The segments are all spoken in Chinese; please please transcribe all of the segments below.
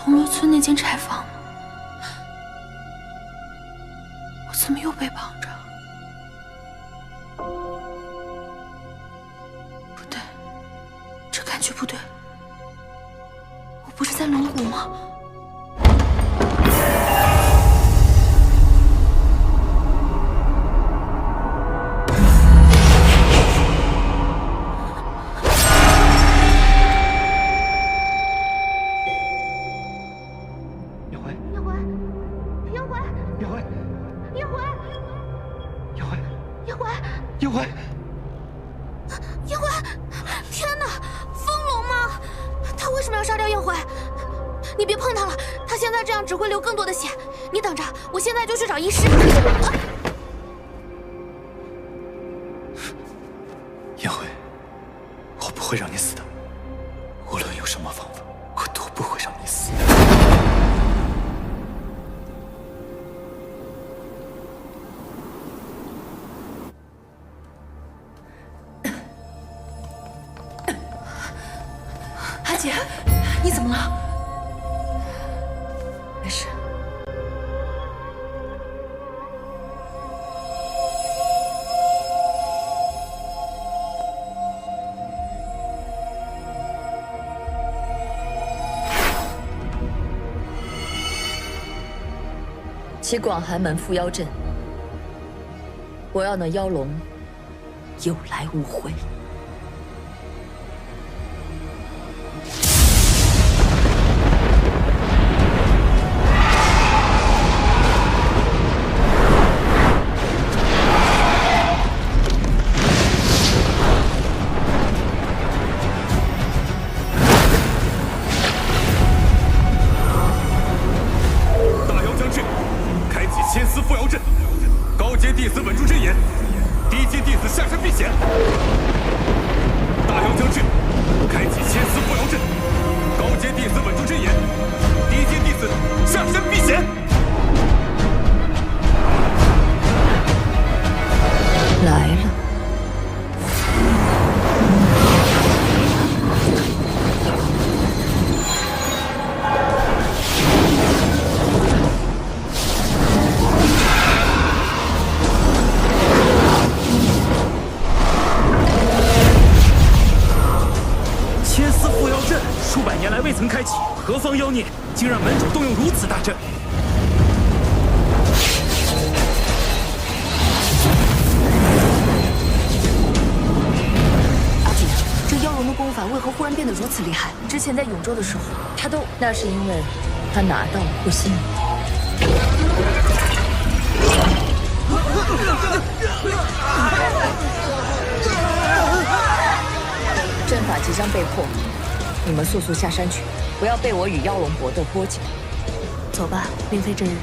红罗村那间柴房吗？我怎么又被绑着？不对，这感觉不对。我不是在龙谷吗？叶回，叶回，天哪，风龙吗？他为什么要杀掉叶回？你别碰他了，他现在这样只会流更多的血。你等着，我现在就去找医师。叶回，我不会让你死的，无论用什么方法，我都不会让你死。姐，你怎么了？没事。齐广寒门缚妖阵，我要那妖龙有来无回。弟子稳住阵眼，低阶弟子下山避险。大妖将至，开启千丝缚妖阵。高阶弟子稳住阵眼，低阶弟子下山避险。来了。数百年来未曾开启，何方妖孽竟让门主动用如此大阵？阿锦，这妖龙的功法为何忽然变得如此厉害？之前在永州的时候，他都……那是因为他拿到了护心铭。阵法即将被破。你们速速下山去，不要被我与妖龙搏斗波及。走吧，令妃真人。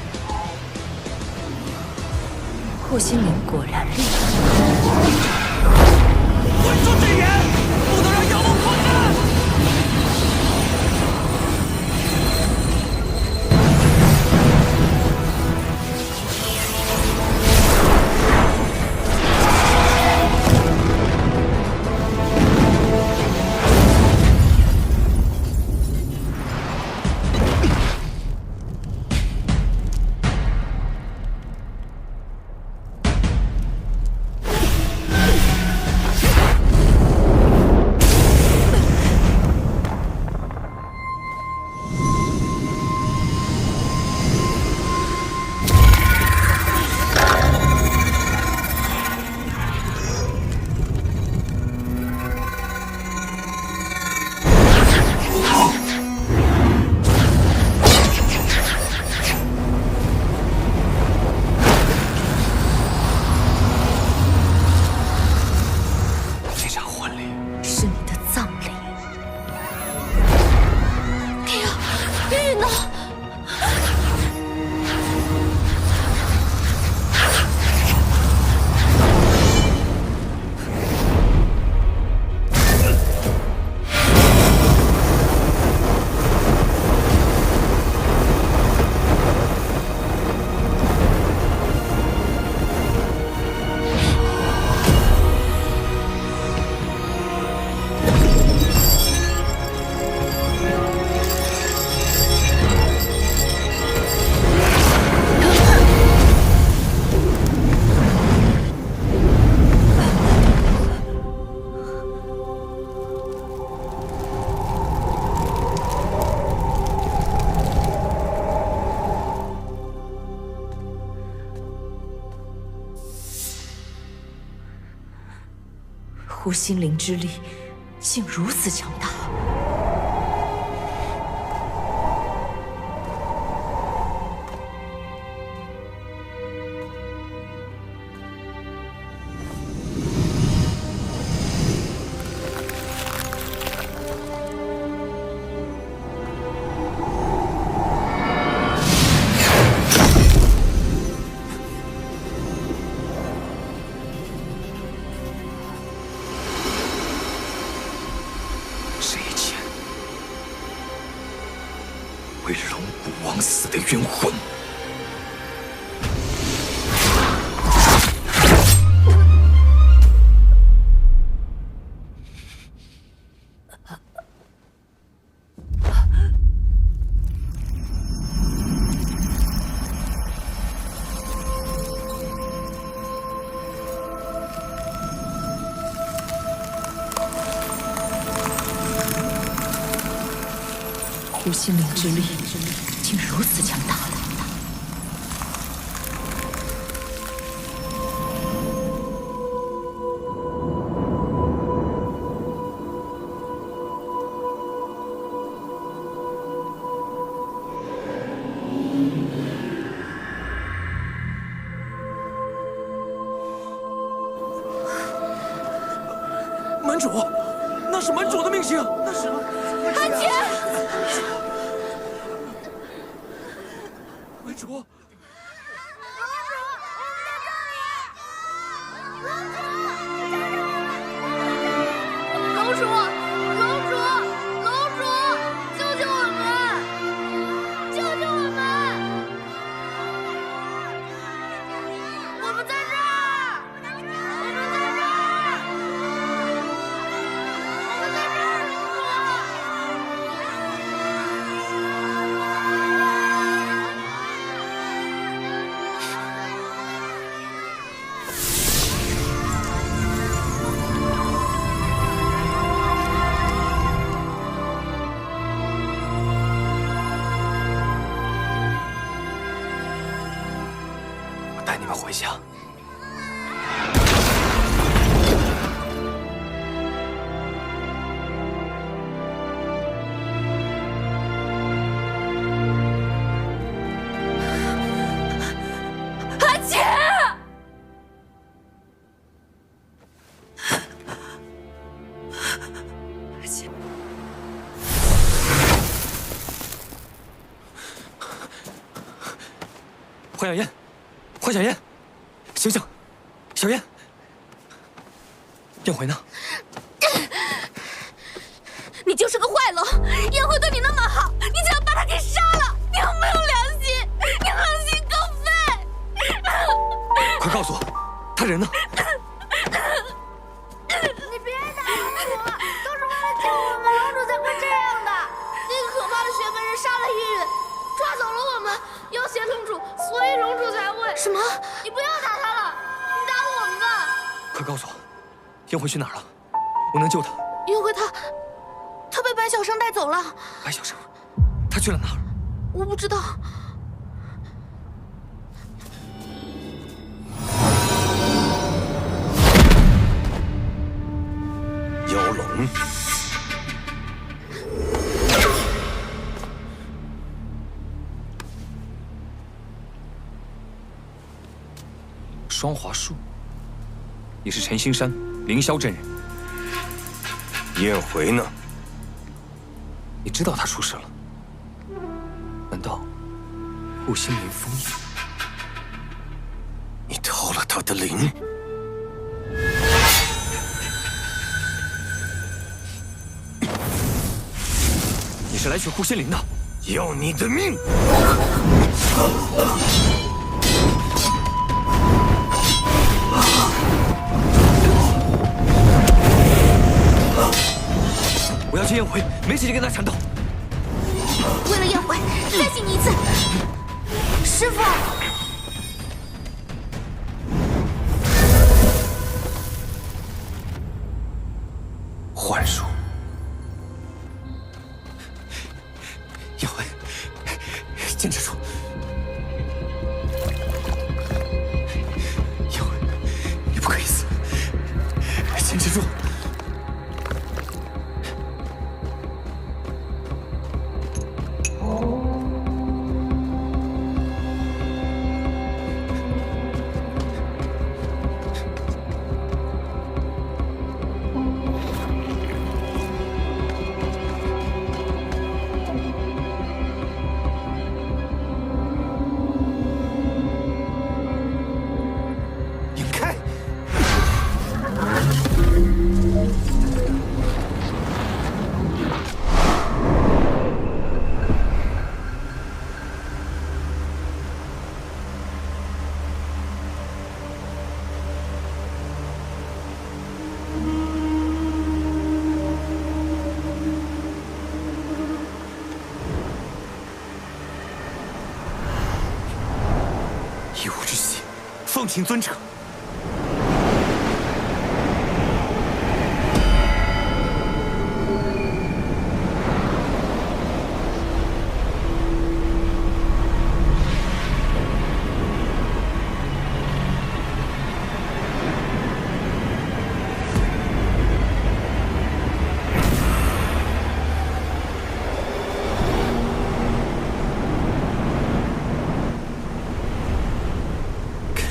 护心铭果然厉害。稳住阵眼，不能让妖龙破阵！护心灵之力竟如此强大。这一切为龙骨枉死的冤魂。护心灵之力竟如此强大。门主，那是门主的命星，那是安琪，门主。龙主，龙主，龙主，救救我们！救救我们！我们在这儿，我们在这儿，我们在这儿，我带你们回家。安琪。花小燕，花小燕，醒醒，小燕，燕回呢？你就是个坏龙，燕辉对你那么好，你竟然把他给杀了！你有没有良心？你良心狗肺！快告诉我，他人呢？你别打龙主，都是为了救我们，龙主才会这样的。那个可怕的雪门人杀了一人，抓走了我们，要挟龙主，所以龙主才会……什么？你不要打他了，你打我们的。快告诉我，燕回去哪儿了？我能救他。燕辉他被白小生带走了，白小生，他去了哪儿？我不知道。妖龙，双华树，你是陈兴山凌霄真人。燕回呢？你知道他出事了？难道护心灵封印？你偷了他的灵？你是来取护心灵的？要你的命！我要去燕回，没时间跟他缠斗。为了燕回，再信你一次，师傅。幻术。燕回，坚持住。燕回，你不可以死，坚持住。一物之血，奉请尊者。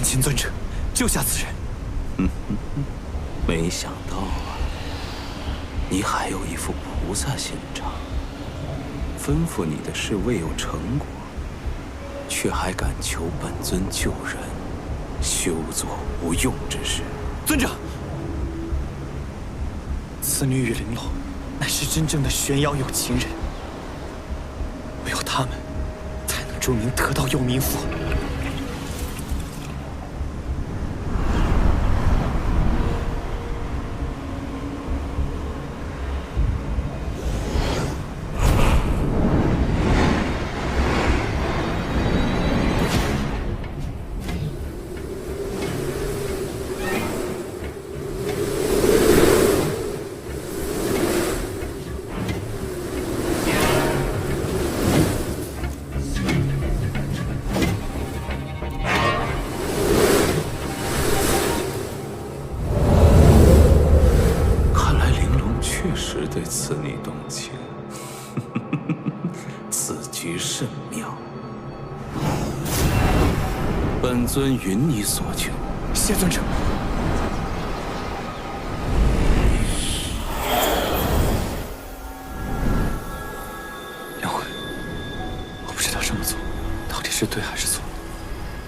请尊者救下此人。没想到啊，你还有一副菩萨心肠。吩咐你的事未有成果，却还敢求本尊救人，休做无用之事。尊者，此女与玲珑乃是真正的玄瑶有情人，唯有他们才能助您得道有名福。对此女动情，此局甚妙。本尊允你所求。谢尊者。梁慧，我不知道这么做到底是对还是错，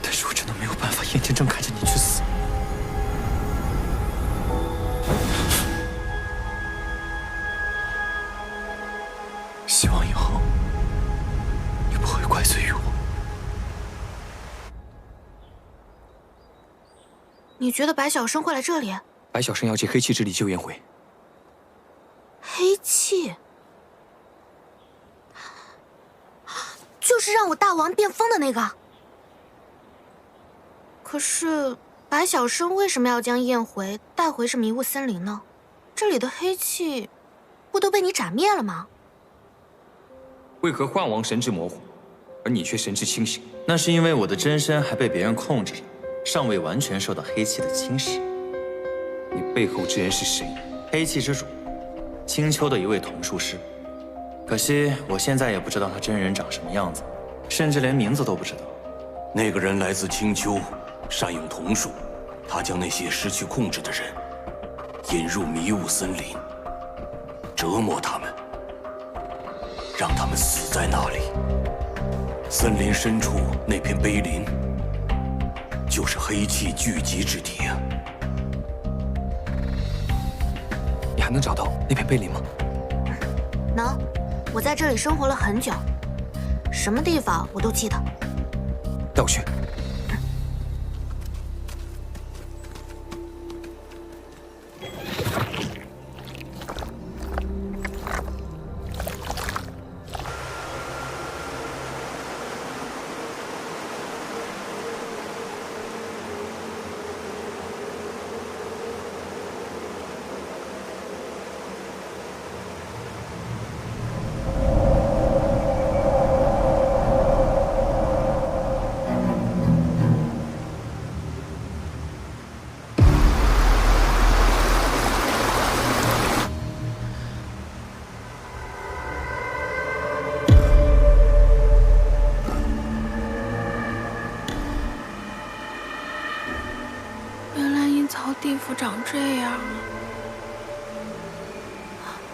但是我真的没有办法眼睁睁看着你去死。希望以后你不会怪罪于我。你觉得白晓生会来这里？白晓生要借黑气之力救颜回。黑气，就是让我大王变疯的那个。可是白晓生为什么要将颜回带回这迷雾森林呢？这里的黑气不都被你斩灭了吗？为何幻王神智模糊，而你却神智清醒？那是因为我的真身还被别人控制着，尚未完全受到黑气的侵蚀。你背后之人是谁？黑气之主，青丘的一位统术师。可惜我现在也不知道他真人长什么样子，甚至连名字都不知道。那个人来自青丘，善用瞳术，他将那些失去控制的人引入迷雾森林，折磨他们，让他们死在那里。森林深处那片碑林，就是黑气聚集之地啊！你还能找到那片碑林吗？能，我在这里生活了很久，什么地方我都记得。带我去。地府长这样啊！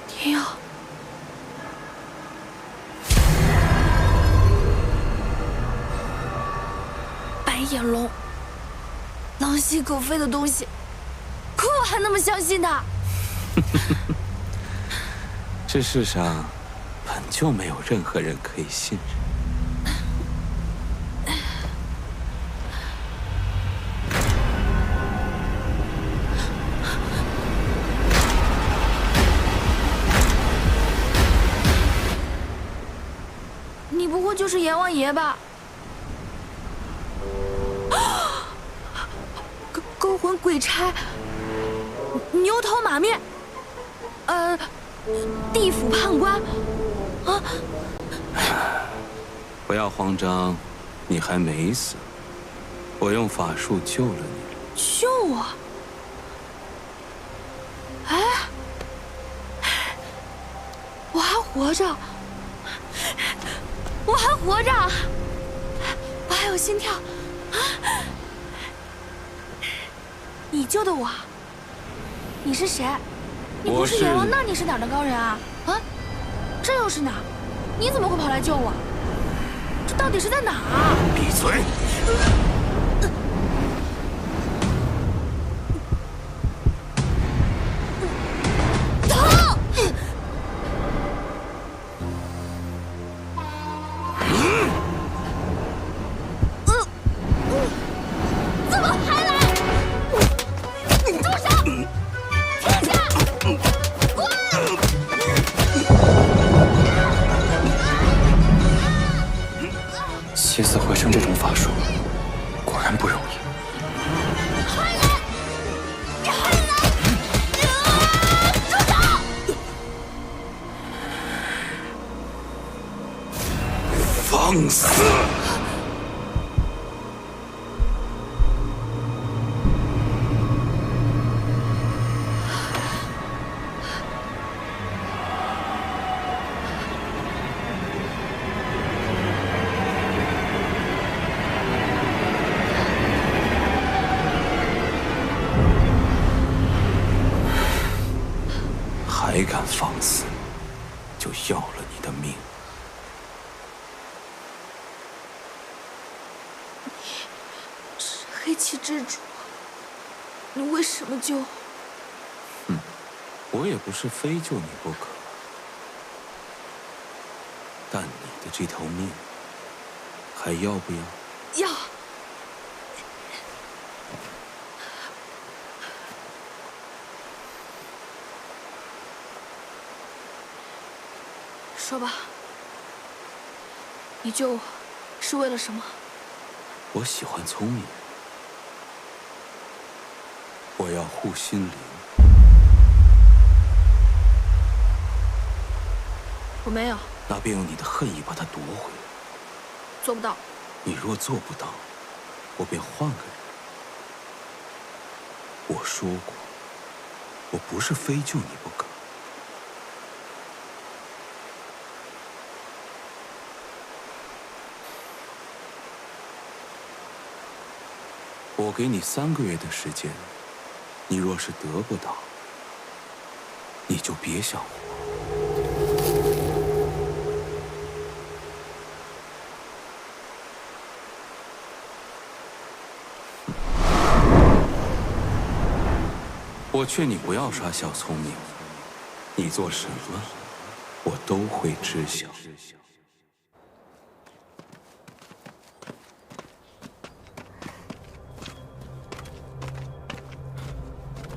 天啊！白眼龙，狼心狗肺的东西，可我还那么相信他。这世上本就没有任何人可以信任。你不会就是阎王爷吧？勾魂鬼差，牛头马面，地府判官，啊！不要慌张，你还没死，我用法术救了你。救我！哎，我还活着，我还活着，我还有心跳。啊！你救的我？你是谁？你不是阎王，那你是哪儿的高人啊？啊，这又是哪儿？你怎么会跑来救我？这到底是在哪儿啊？闭嘴！疼！怎么还来？住手！停下！滚！起死回生这种法术，果然不容易。还来！你还来！住手！放肆！还敢放肆，就要了你的命！是黑旗之主，你为什么救我？我也不是非救你不可，但你的这条命还要不要？要。说吧，你救我是为了什么？我喜欢聪明人，我要护心灵。我没有，那便用你的恨意把它夺回来。做不到。你若做不到，我便换个人。我说过，我不是非救你不可。我给你3个月的时间，你若是得不到，你就别想活。我劝你不要耍小聪明，你做什么，我都会知晓。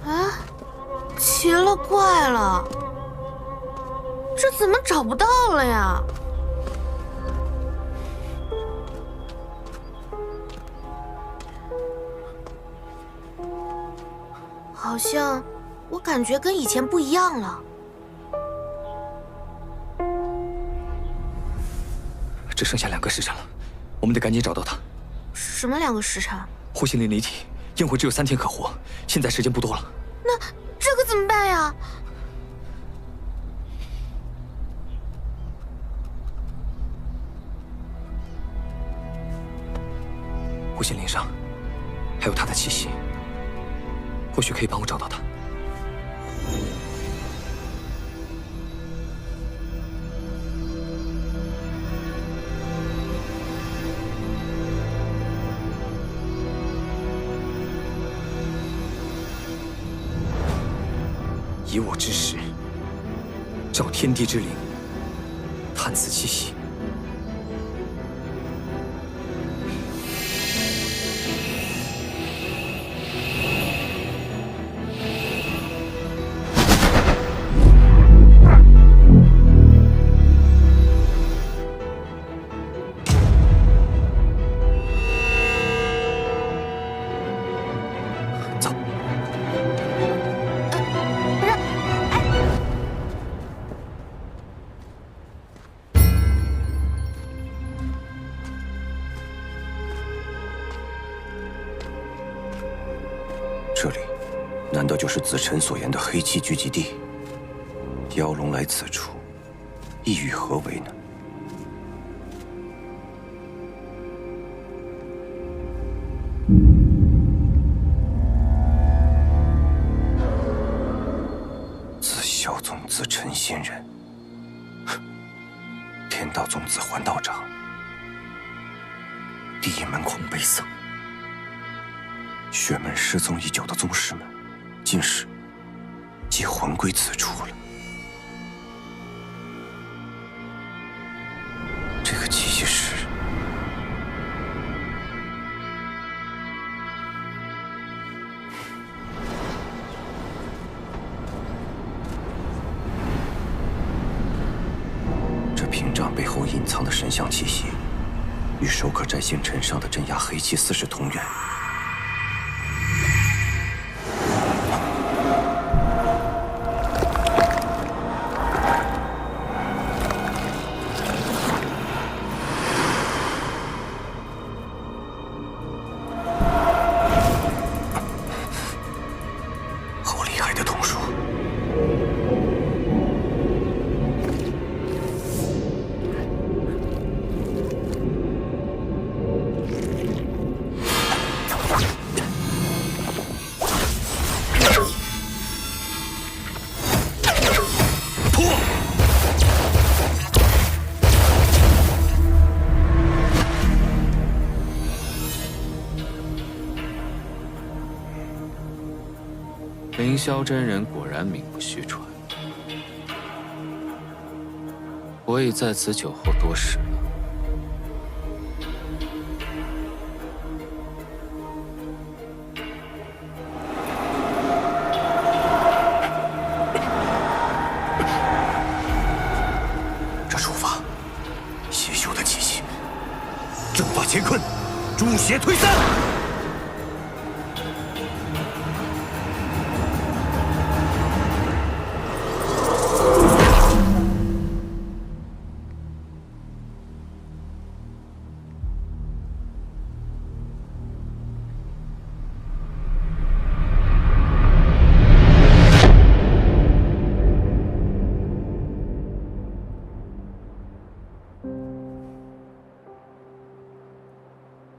啊，奇了怪了，这怎么找不到了呀？好像我感觉跟以前不一样了。只剩下2个时辰了，我们得赶紧找到他。什么2个时辰？护心灵离体，宴会只有3天可活，现在时间不多了。那这个怎么办呀？护心灵上还有他的气息，或许可以帮我找到他。以我之识，照天地之灵，探此气息。走。这里难道就是子辰所言的黑气聚集地？妖龙来此处，意欲何为呢？自萧宗子辰仙人，天道宗子环道长，第一门空悲僧，血门失踪已久的宗师们，今时皆魂归此处了。这个气息是……这屏障背后隐藏的神像气息，与手可摘星辰上的镇压黑气4式同源。好厉害的瞳术！凌霄真人果然名不虚传，我已在此酒后多时了。这术法，邪修的气息，正法乾坤，诸邪退散。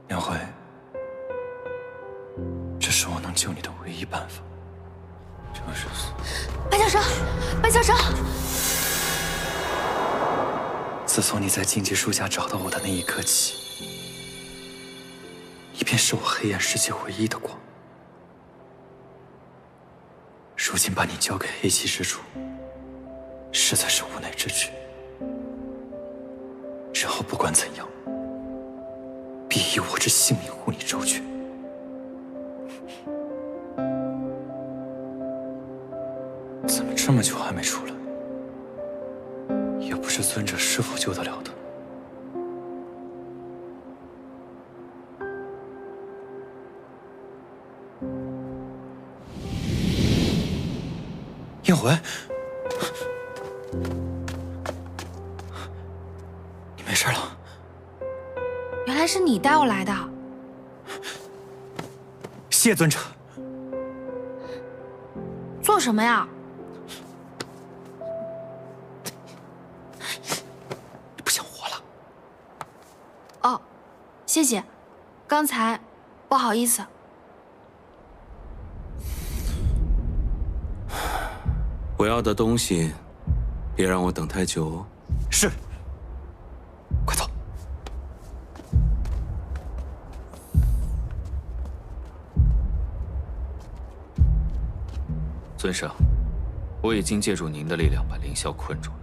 梁辉，这是我能救你的唯一办法。就是白小生，白小生，自从你在荆棘树下找到我的那一刻起，你便是我黑暗世界唯一的光。如今把你交给黑气之主，实在是无奈之举。然后不管怎样，必以我之性命护你周全。怎么这么久还没出来？也不知尊者是否救得了他。燕回，你没事了？原来是你带我来的。谢尊者。做什么呀？你不想活了？哦，谢谢。刚才不好意思。我要的东西，别让我等太久哦。是。快走。尊上，我已经借助您的力量把凌霄困住了。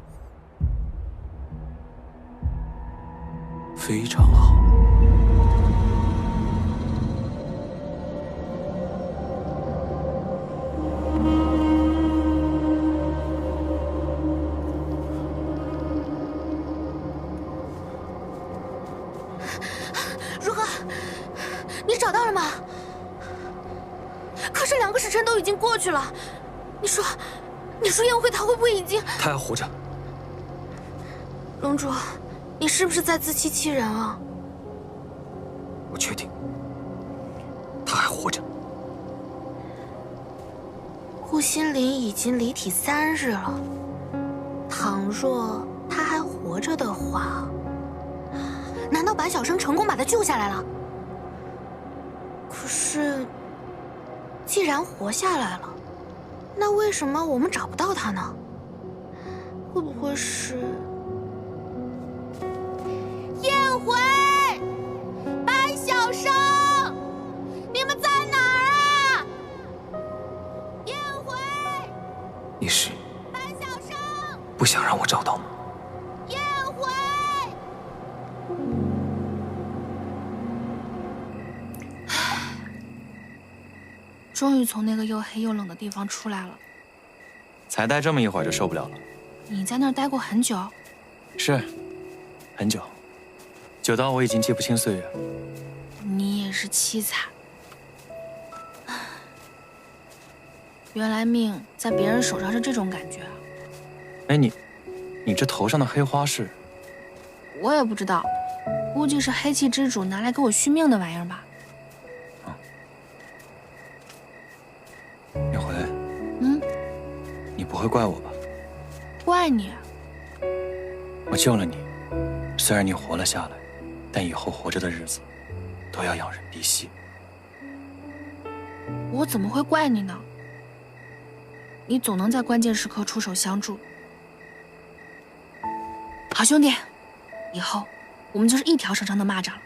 非常好。如何？你找到了吗？可是2个时辰都已经过去了，你说燕辉他会不会已经……他还活着。龙主，你是不是在自欺欺人啊？我确定，他还活着。心林已经离体3日了，倘若他还活着的话，难道白晓生成功把他救下来了？可是，既然活下来了，那为什么我们找不到他呢？会不会是燕回、白晓生？你们在哪儿啊？燕回，你是白晓生，不想让我找到吗？燕回。终于从那个又黑又冷的地方出来了。才待这么一会儿就受不了了。你在那儿待过很久？是，很久，久到我已经记不清岁月。你也是凄惨。原来命在别人手上是这种感觉啊！哎，你这头上的黑花是？我也不知道，估计是黑气之主拿来给我续命的玩意儿吧。叶回，你不会怪我吧？怪你？我救了你，虽然你活了下来，但以后活着的日子都要养人鼻息。我怎么会怪你呢？你总能在关键时刻出手相助。好兄弟，以后我们就是一条绳上的蚂蚱了。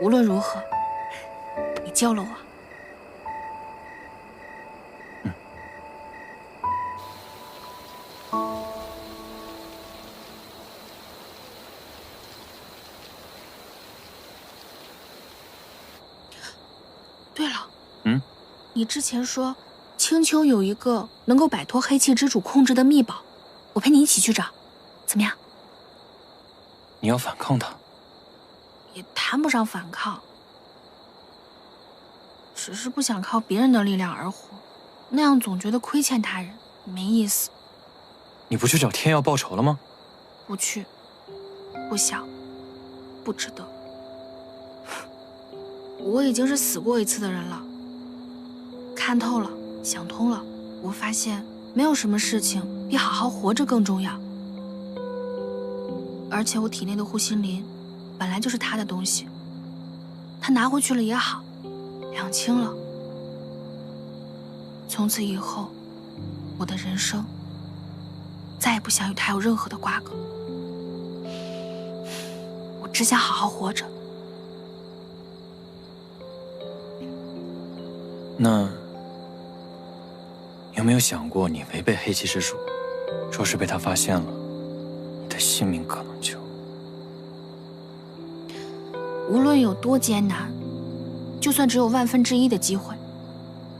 无论如何，你救了我。对了，你之前说青丘有一个能够摆脱黑气之主控制的秘宝，我陪你一起去找，怎么样？你要反抗他？也谈不上反抗，只是不想靠别人的力量而活，那样总觉得亏欠他人，没意思。你不去找天耀报仇了吗？不去，不想，不值得。我已经是死过一次的人了，看透了，想通了，我发现没有什么事情比好好活着更重要。而且我体内的护心灵本来就是他的东西，他拿回去了也好，两清了。从此以后，我的人生再也不想与他有任何的瓜葛，我只想好好活着。那有没有想过，你违背黑气之主，若是被他发现了，你的性命可能就……无论有多艰难，就算只有1/1000的机会，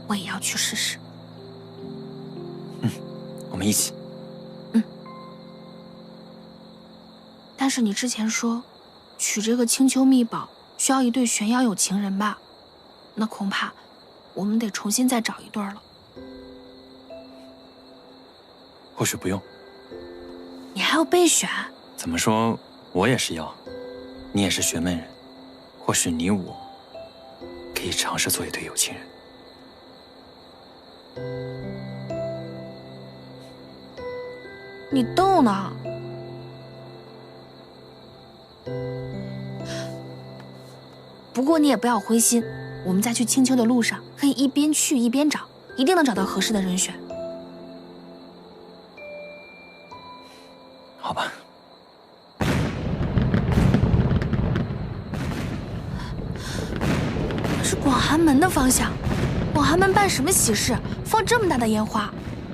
我也要去试试。我们一起。但是你之前说，取这个青丘秘宝需要一对玄妖有情人吧？那恐怕我们得重新再找一对了。或许不用。你还要备选？怎么说，我也是妖，你也是玄门人，或许你我可以尝试做一对有情人。你逗呢？不过你也不要灰心，我们在去青丘的路上，可以一边去一边找，一定能找到合适的人选。好吧。那是广寒门的方向。广寒门办什么喜事，放这么大的烟花，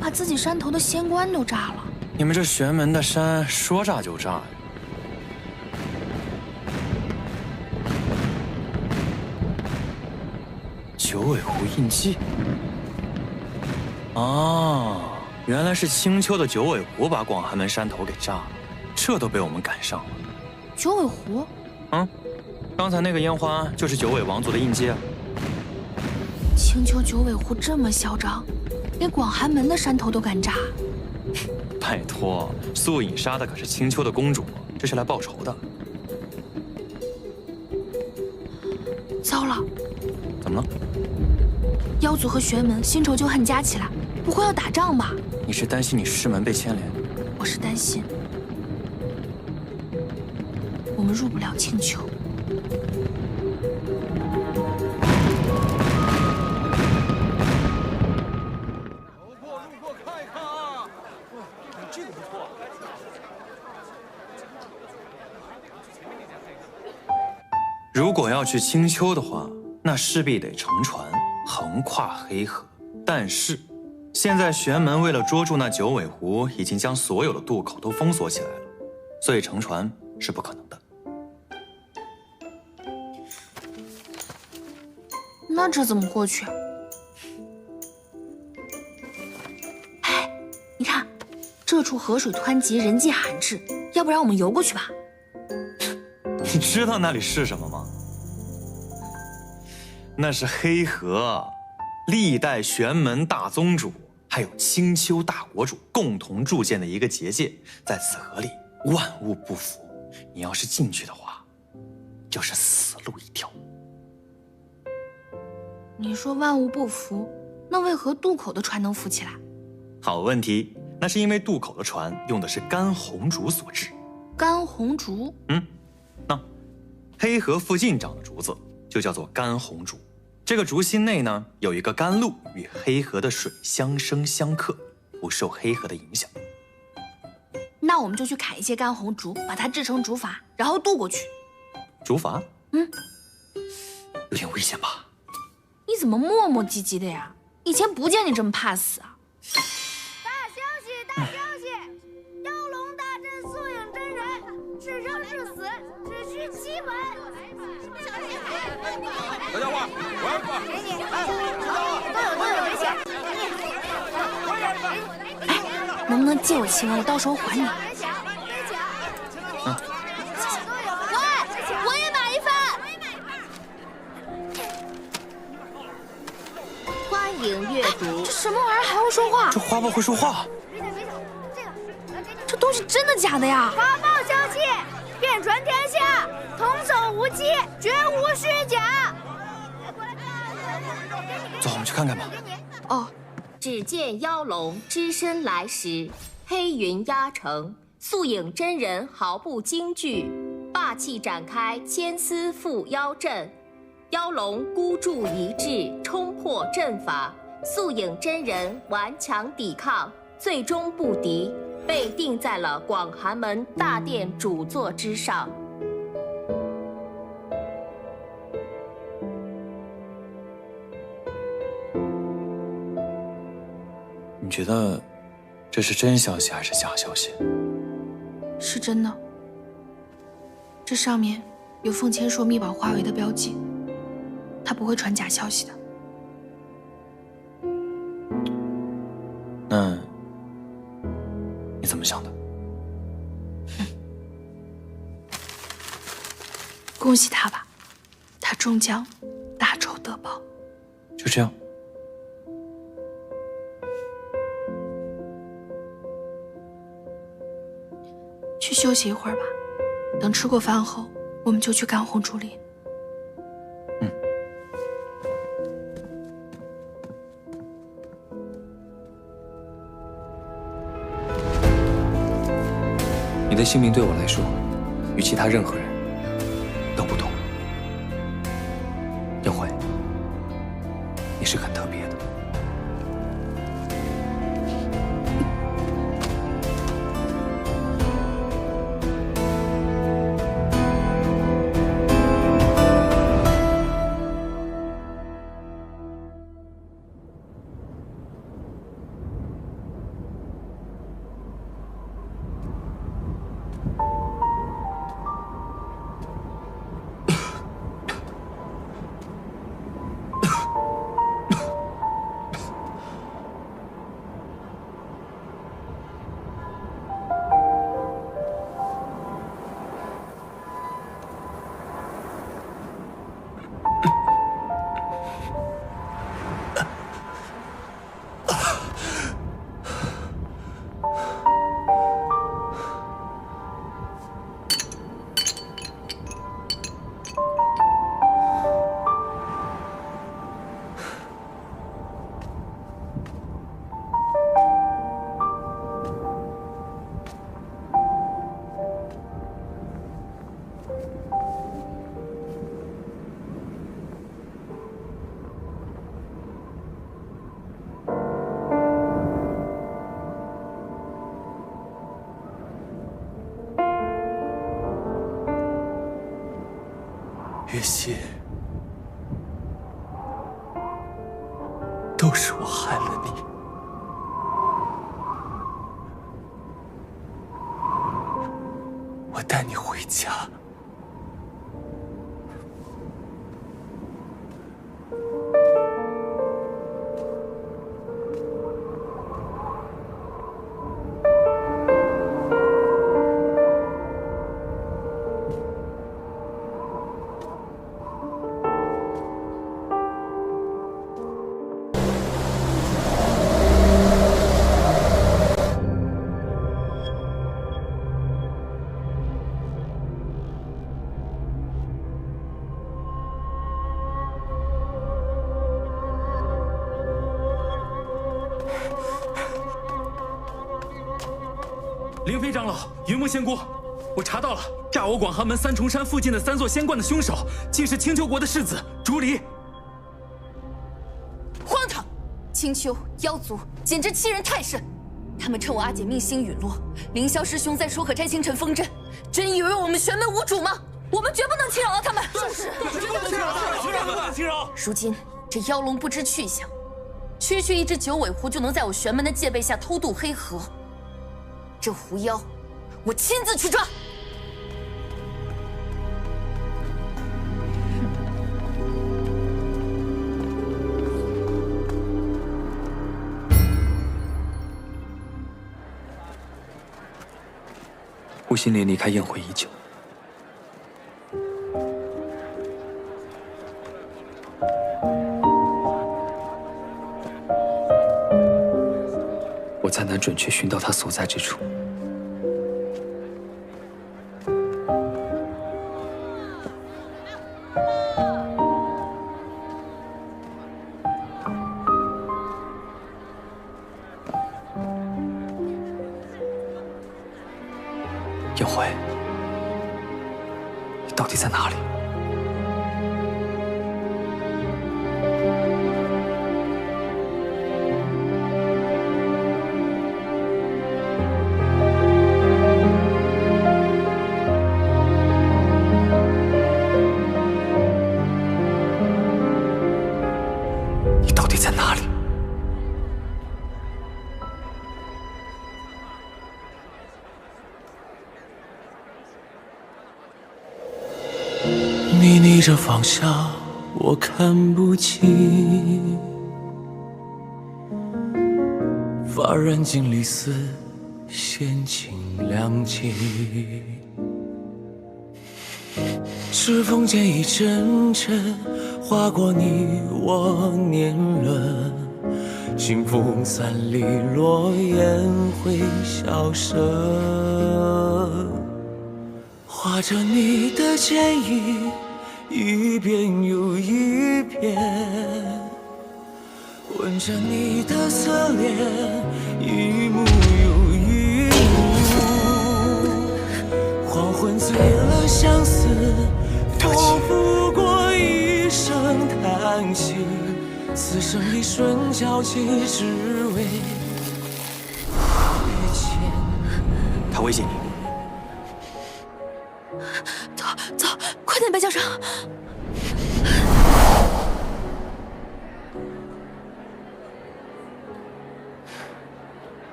把自己山头的仙关都炸了。你们这玄门的山说炸就炸呀！九尾狐印记。哦，原来是青丘的九尾狐把广寒门山头给炸了，这都被我们赶上了。九尾狐？刚才那个烟花就是九尾王族的印记啊。青丘九尾狐这么嚣张，连广寒门的山头都敢炸。拜托，素隐杀的可是青丘的公主，这是来报仇的。糟了！怎么了？妖族和玄门新仇旧恨加起来，不会要打仗吧？你是担心你师门被牵连？我是担心我们入不了青丘。如果要去青丘的话，那势必得乘船横跨黑河。但是，现在玄门为了捉住那九尾狐，已经将所有的渡口都封锁起来了，所以乘船是不可能的。那这怎么过去啊？哎，你看，这处河水湍急，人迹罕至，要不然我们游过去吧？你知道那里是什么吗？那是黑河，历代玄门大宗主还有青丘大国主共同筑建的一个结界，在此河里万物不腐，你要是进去的话，就是死路一条。你说万物不腐，那为何渡口的船能浮起来？好问题，那是因为渡口的船用的是干红竹所制。干红竹？那黑河附近长的竹子就叫做干红竹。这个竹心内呢，有一个甘露，与黑河的水相生相克，不受黑河的影响。那我们就去砍一些干红竹，把它制成竹筏，然后渡过去。竹筏？有点危险吧？你怎么磨磨唧唧的呀？以前不见你这么怕死啊！大消息！大消息！妖龙大阵素影真人，是生是死，只需7文。大家伙，玩吧！给你，都有危险。哎，能不能借我7文？我到时候还你。喂，我也买一份。欢迎阅读。这什么玩意儿还会说话？这花豹会说话？这东西真的假的呀？发报消息，遍传天下，童叟无欺，绝无虚假。走，我们去看看吧。哦，只见妖龙只身来时，黑云压城，素影真人毫不惊惧，霸气展开千丝缚妖阵。妖龙孤注一掷，冲破阵法，素影真人顽强抵抗，最终不敌，被定在了广寒门大殿主座之上。你觉得这是真消息还是假消息？是真的。这上面有凤千硕秘宝华为的标记，他不会传假消息的。那你怎么想的？恭喜他吧，他终将大仇得报。就这样。去休息一会儿吧，等吃过饭后，我们就去干红竹林。你的性命对我来说，与其他任何人都不同。幽慧，你是很特别的。月溪，都是我害了你。我带你回家。灵飞长老，云木仙姑，我查到了炸我广寒门三重山附近的3座仙观的凶手，竟是青丘国的世子竹离。荒唐！青丘妖族简直欺人太甚！他们趁我阿姐命星陨落，凌霄师兄在舒可斋京城封镇，真以为我们玄门无主吗？我们绝不能侵扰到他们。绝不能侵扰他们，绝不能侵扰。如今这妖龙不知去向，区区一只九尾狐就能在我玄门的戒备下偷渡黑河。这狐妖，我亲自去抓！吴心莲离开宴会已久，我再难准确寻到他所在之处。宴会，你到底在哪里？你到底在哪里？你逆着方向，我看不清。发染尽离丝，闲情两情。指缝间一阵阵划过你我年轮，清风散离，落雁会消声。画着你的剪影，一遍又一遍，闻着你的侧脸，一幕又一幕。黄昏醉了相思，托付过一声叹息，此生一瞬交集，只为遇见你。他威胁你。走，快点，白教授！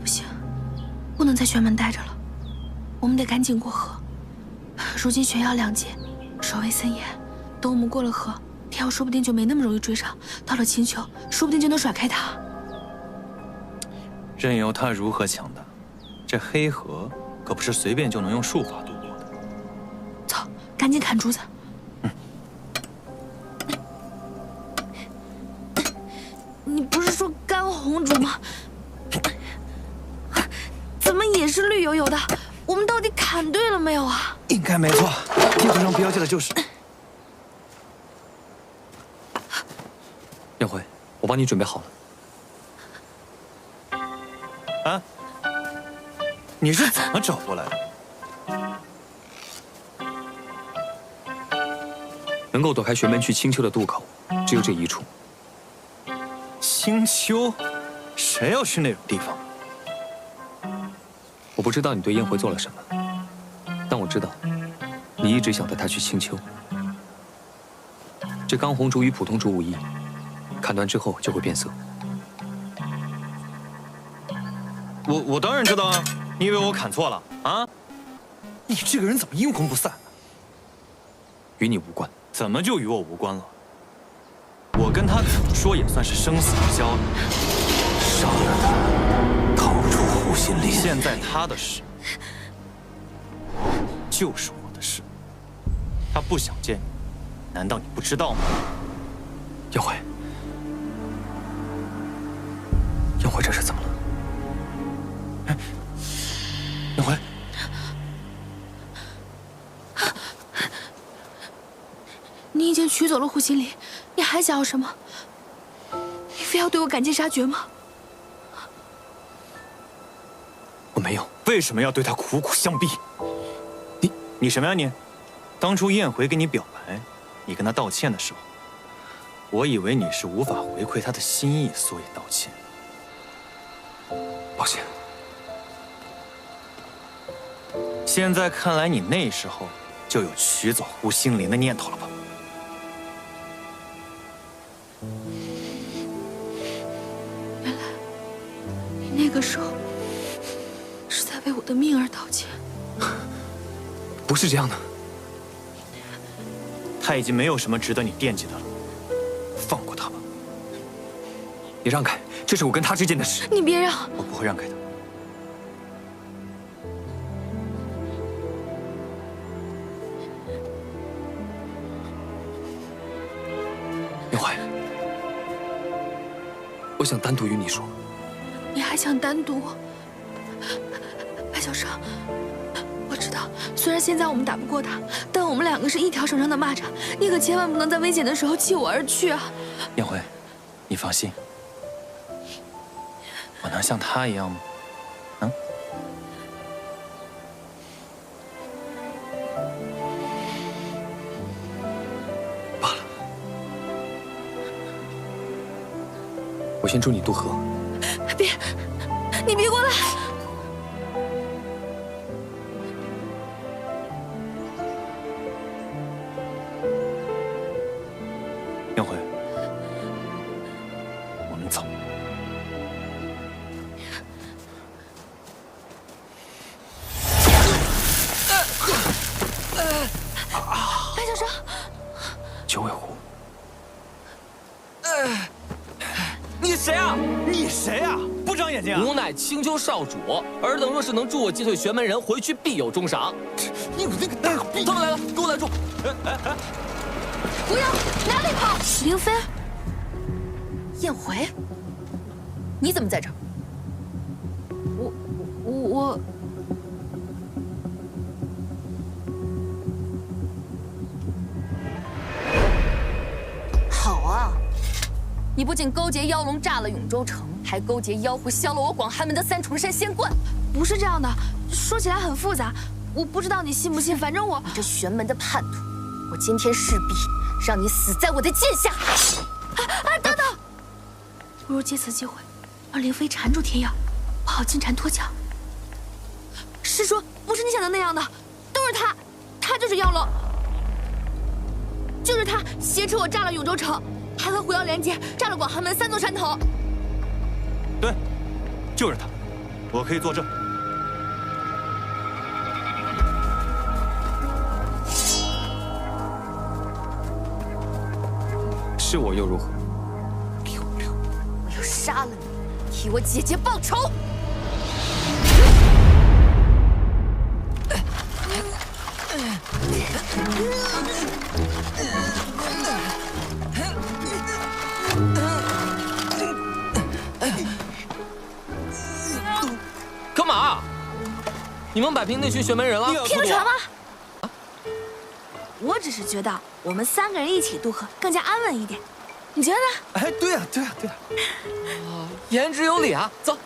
不行，不能在玄门待着了，我们得赶紧过河。如今玄妖两界守卫森严，等我们过了河，天妖说不定就没那么容易追上。到了青丘，说不定就能甩开他。任由他如何强大，这黑河可不是随便就能用术法渡过的。走，赶紧砍竹子。你不是说干红竹吗？怎么也是绿油油的？我们到底砍对了没有啊？应该没错，地图上标记的就是。宴会，我帮你准备好了。啊？你是怎么找过来的？能够躲开玄门去青丘的渡口，只有这一处。青丘？谁要去那种地方？我不知道你对燕回做了什么，但我知道，你一直想带她去青丘。这刚红烛与普通烛无异，砍断之后就会变色。我当然知道啊，你以为我砍错了啊？你这个人怎么阴魂不散？与你无关。怎么就与我无关了？我跟他怎么说也算是生死之交了。杀了他，逃出护心林。现在他的事就是我的事。他不想见你，难道你不知道吗？燕回，燕回，这是怎么了？哎，燕回。你已经取走了护心林，你还想要什么？你非要对我赶尽杀绝吗？我没有。为什么要对他苦苦相逼？你什么呀你？当初燕回给你表白，你跟他道歉的时候，我以为你是无法回馈他的心意，所以道歉。抱歉。现在看来，你那时候就有取走护心林的念头了吧？原来你那个时候是在为我的命而道歉。不是这样的。他已经没有什么值得你惦记的了，放过他吧。你让开，这是我跟他之间的事。你别让！我不会让开的。燕怀，我想单独与你说。你还想单独？白小生，我知道，虽然现在我们打不过他，但我们两个是一条绳上的蚂蚱，你可千万不能在危险的时候弃我而去啊！燕辉，你放心，我能像他一样吗？嗯？罢了，我先助你渡河。别，你别过来！燕辉，我们走。白小生，九尾狐。你谁啊？你谁啊？不长眼睛啊！吾乃青丘少主，尔等若是能助我击退玄门人，回去必有重赏。你有那个大逼！他们来了，给我拦住！不要，哪里跑！凌飞，燕回，你怎么在这儿？我。好啊！你不仅勾结妖龙炸了永州城，还勾结妖狐削了我广寒门的三重山仙冠。不是这样的，说起来很复杂，我不知道你信不信，反正我……你这玄门的叛徒，我今天势必让你死在我的剑下！等等，不如借此机会，让凌飞缠住天耀，我好金蝉脱壳。师叔，不是你想的那样的，都是他，他就是妖龙，就是他挟持我炸了永州城，还和狐妖连结，炸了广寒门3座山头。对，就是他，我可以作证。是我又如何？我要杀了你，替我姐姐报仇！干嘛？你们摆平那群玄门人了？拼了船吗？我只是觉得我们3个人一起渡河更加安稳一点，你觉得呢？哎，对呀，对呀，对呀。言之有理啊！走。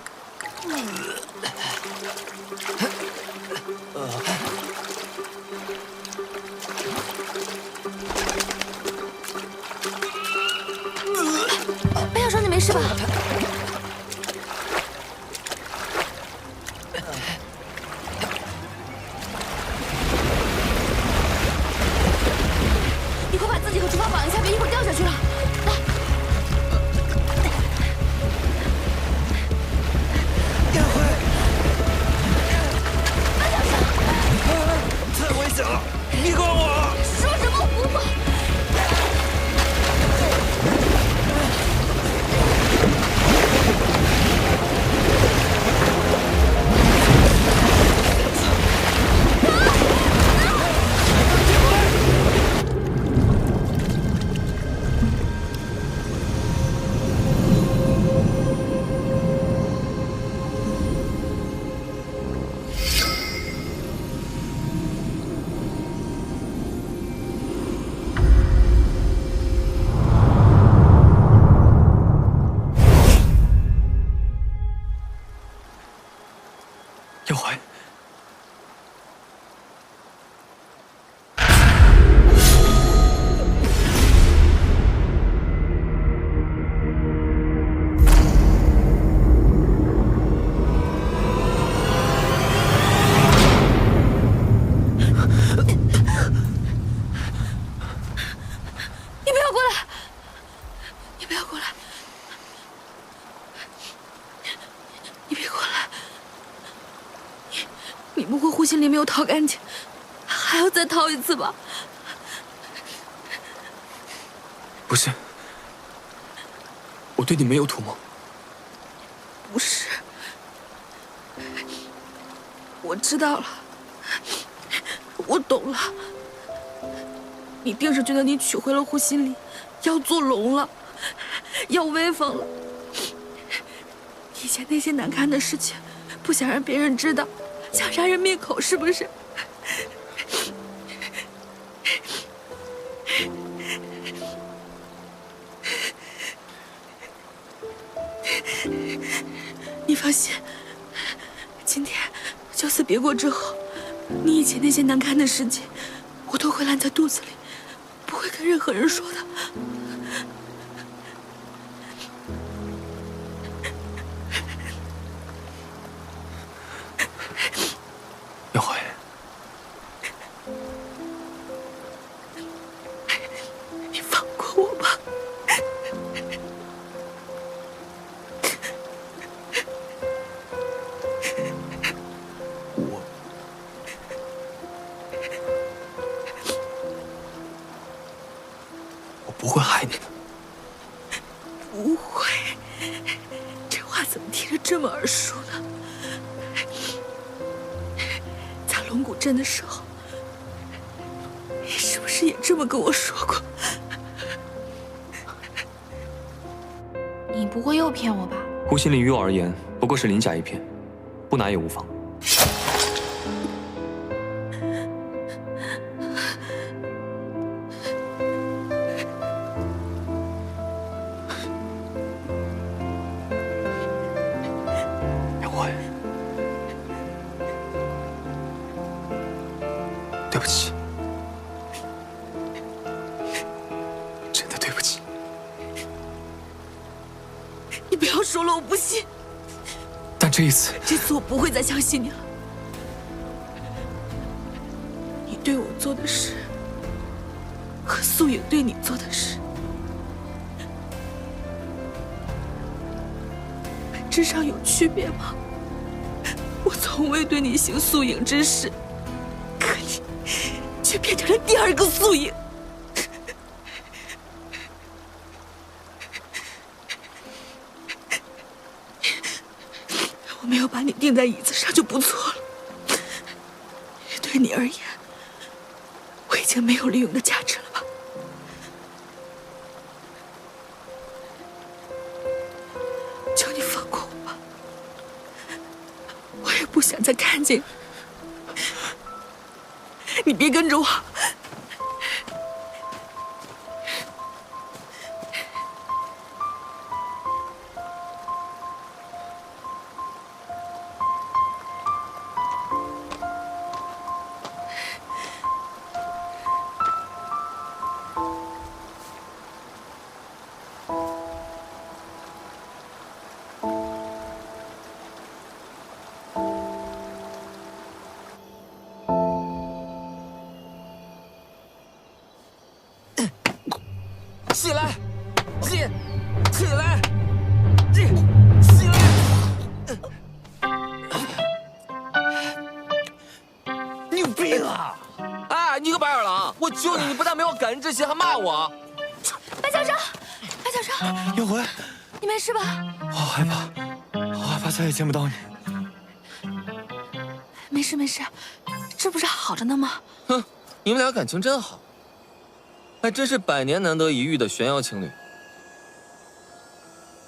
事吧？你快把自己和竹筏绑一下，别一会儿掉下去了。来，燕辉，慢点上！太危险了，别管我了。说什么不管？耀怀，你不要过来！你不要过来！你别过来！你不过护心灵没有掏干净，还要再掏一次吧？不是，我对你没有图谋。不是，我知道了，我懂了。你定是觉得你取回了护心灵，要做龙了，要威风了。以前那些难堪的事情，不想让别人知道，想杀人灭口，是不是？你放心，今天就此别过之后，你以前那些难堪的事情，我都会烂在肚子里，不会跟任何人说的。耀怀，你放过我吧。我不会害你的。不会，这话怎么听着这么耳熟呢？在龙骨镇的时候，你是不是也这么跟我说过？你不会又骗我吧？护心灵于我而言不过是鳞甲一片，不拿也无妨。耀怀，对不起，真的对不起。你不要说了，我不信。但这一次，我不会再相信你了。你对我做的事，和素影对你做的事，本质上有区别吗？我从未对你行素影之事，可你却变成了第二个素影。我没有把你钉在椅子上就不错了。对你而言，我已经没有利用的价值了吧？求你放过我吧，我也不想再看见你。你别跟着我。起来，起来，起来！你有病啊！哎，你个白眼狼！我救你，你不但没有感恩之心，还骂我。白小生，白小生，幽魂，你没事吧？好害怕，好害怕再也见不到你。没事没事，这不是好着呢吗？哼，你们俩感情真好，还真是百年难得一遇的玄妖情侣。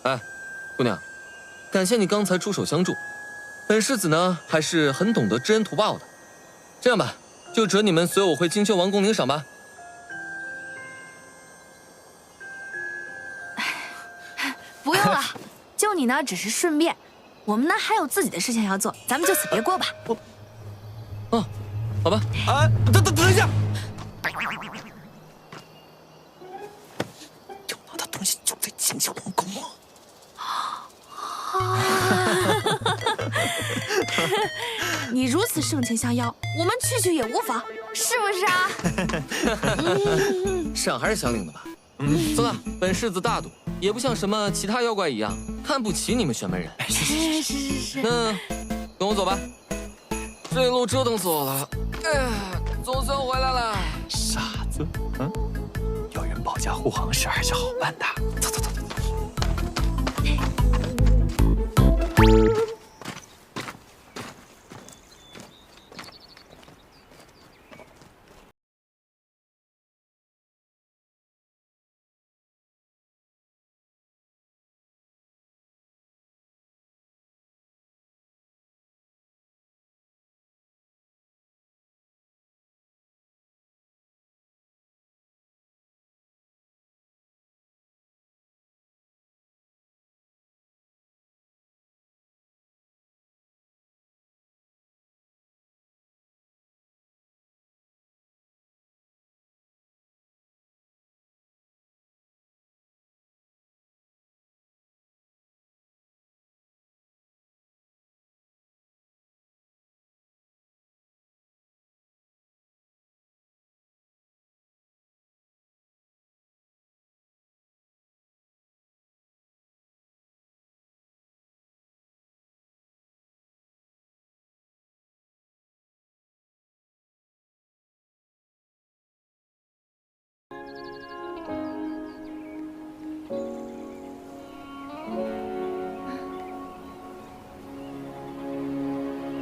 哎，姑娘，感谢你刚才出手相助，本世子呢还是很懂得知恩图报的。这样吧，就准你们随我回青丘王宫领赏吧。不用了，救你呢只是顺便，我们呢还有自己的事情要做，咱们就此别过吧。哦，好吧。哎，等一下！要拿的东西就在青丘王宫啊！你如此盛情相邀，我们去也无妨，是不是啊？赏还是想领的吧。走了，本世子大度，也不像什么其他妖怪一样看不起你们玄门人。是。那跟我走吧，这一路折腾死我了。总算回来了。傻子，有人保驾护航事还是好办的。走。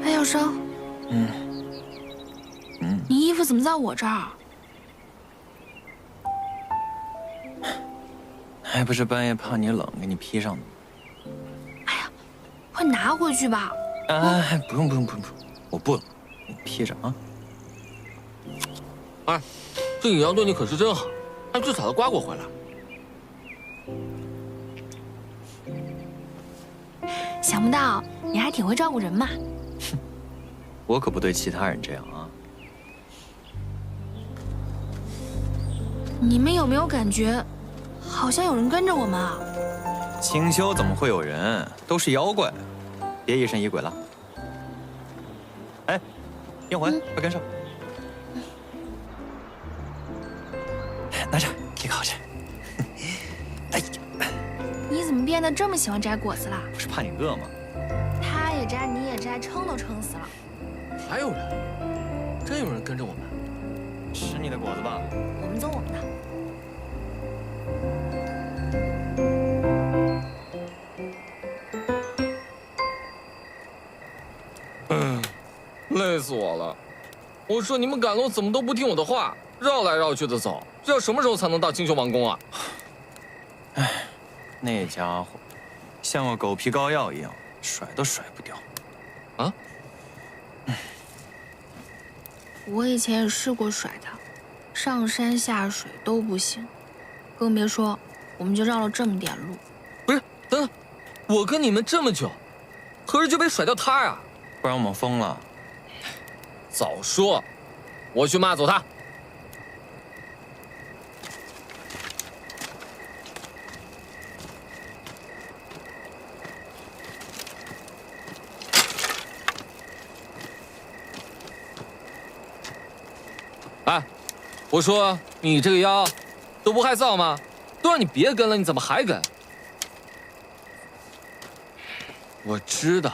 白小生，你衣服怎么在我这儿？还不是半夜怕你冷，给你披上的。哎呀，快拿回去吧。哎，不用，我不冷，你披着啊。哎，这尹阳对你可是真好，还去采了瓜果回来。想不到你还挺会照顾人嘛。我可不对其他人这样啊。你们有没有感觉，好像有人跟着我们啊？青丘怎么会有人？都是妖怪，别疑神疑鬼了。哎，燕魂，快跟上。拿着，这个好吃。哎呀，你怎么变得这么喜欢摘果子啦？不是怕你饿吗？他也摘，你也摘，撑都撑死了。还有人？真有人跟着我们？吃你的果子吧。我们走我们的。累死我了！我说你们赶路怎么都不听我的话，绕来绕去的走，这要什么时候才能到青丘王宫啊？哎，那家伙像个狗皮膏药一样，甩都甩不掉。啊？我以前也试过甩它，上山下水都不行，更别说我们就绕了这么点路。不是，等等，我跟你们这么久，何时就被甩掉他啊？不然我们疯了。早说，我去骂走他。哎，我说你这个妖，都不害臊吗？都让你别跟了，你怎么还跟？我知道，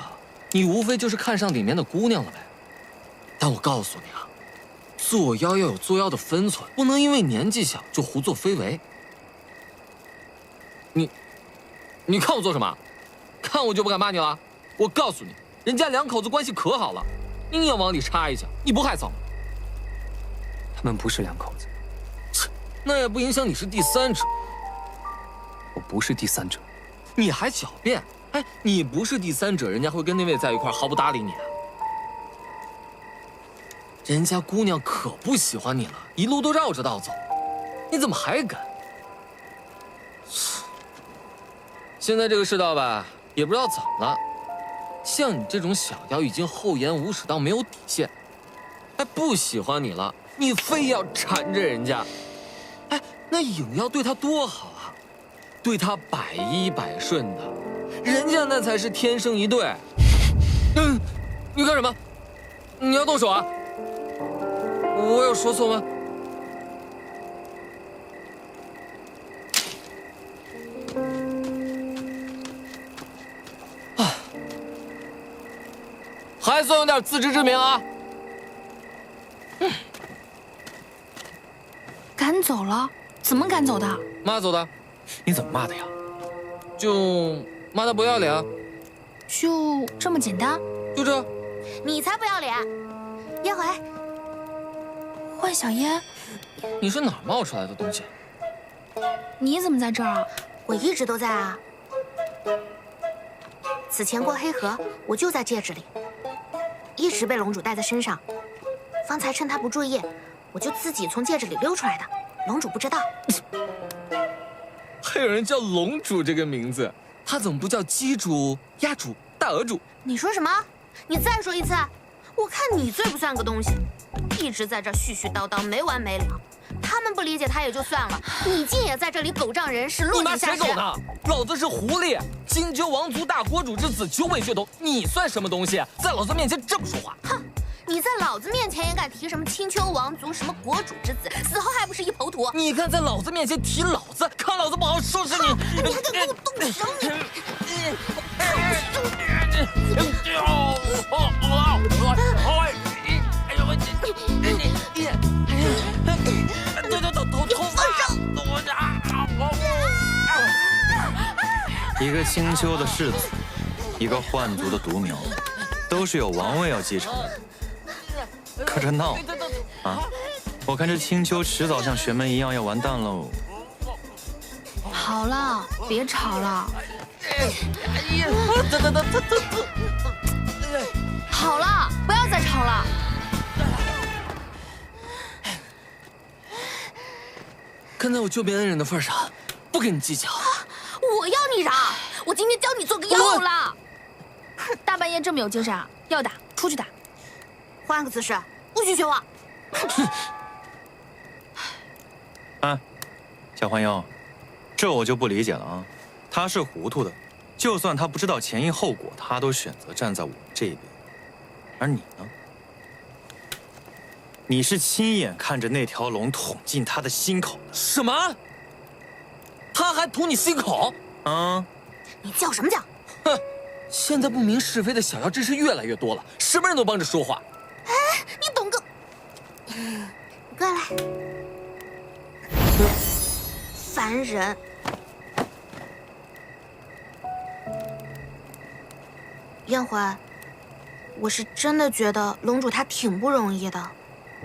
你无非就是看上里面的姑娘了呗。但我告诉你啊，作妖要有作妖的分寸，不能因为年纪小就胡作非为。你看我做什么？看我就不敢骂你了。我告诉你，人家两口子关系可好了，硬要往里插一脚，你不害臊吗？他们不是两口子。那也不影响你是第三者。我不是第三者。你还狡辩？哎，你不是第三者，人家会跟那位在一块毫不搭理你啊？人家姑娘可不喜欢你了，一路都绕着道走，你怎么还敢？现在这个世道吧，也不知道怎么了，像你这种小妖已经厚颜无耻到没有底线，哎，不喜欢你了，你非要缠着人家，哎，那影妖对他多好啊，对他百依百顺的，人家那才是天生一对。你干什么？你要动手啊？我有说错吗？还算有点自知之明啊！赶走了？怎么赶走的？骂走的。你怎么骂的呀？就骂他不要脸。就这么简单？就这。你才不要脸！烟回，万小烟，你是哪儿冒出来的东西？你怎么在这儿啊？我一直都在啊。此前过黑河，我就在戒指里。一直被龙主带在身上，方才趁他不注意，我就自己从戒指里溜出来的，龙主不知道。还有人叫龙主这个名字，他怎么不叫鸡主、鸭主、大鹅主？你说什么？你再说一次，我看你最不算个东西，一直在这絮絮叨叨没完没了。他们不理解他也就算了，你竟也在这里狗仗人势，落井下石。你妈谁狗呢？老子是狐狸，荆州王族大国主之子，九尾血统，你算什么东西？在老子面前这么说话？哼！你在老子面前也敢提什么青丘王族，什么国主之子，死后还不是一抔土？你敢在老子面前提老子，看老子不好好收拾你！你还敢跟我动手？一个青丘的世子，一个幻族的独苗，都是有王位要继承的。可这闹啊！我看这青丘迟早像玄门一样要完蛋喽。好了，别吵了。好了，不要再吵了。看在我救别恩人的份上，不跟你计较。我要你啥？我今天教你做个妖了。哼，大半夜这么有精神啊？要打出去打。换个姿势，不许学我。啊，小幻妖，这我就不理解了啊。他是糊涂的，就算他不知道前因后果，他都选择站在我们这边。而你呢？你是亲眼看着那条龙捅进他的心口的。什么？他还捅你心口？啊！你叫什么叫？哼！现在不明是非的小妖真是越来越多了，什么人都帮着说话。哎，你懂个？过来，烦人！燕回，我是真的觉得龙主他挺不容易的。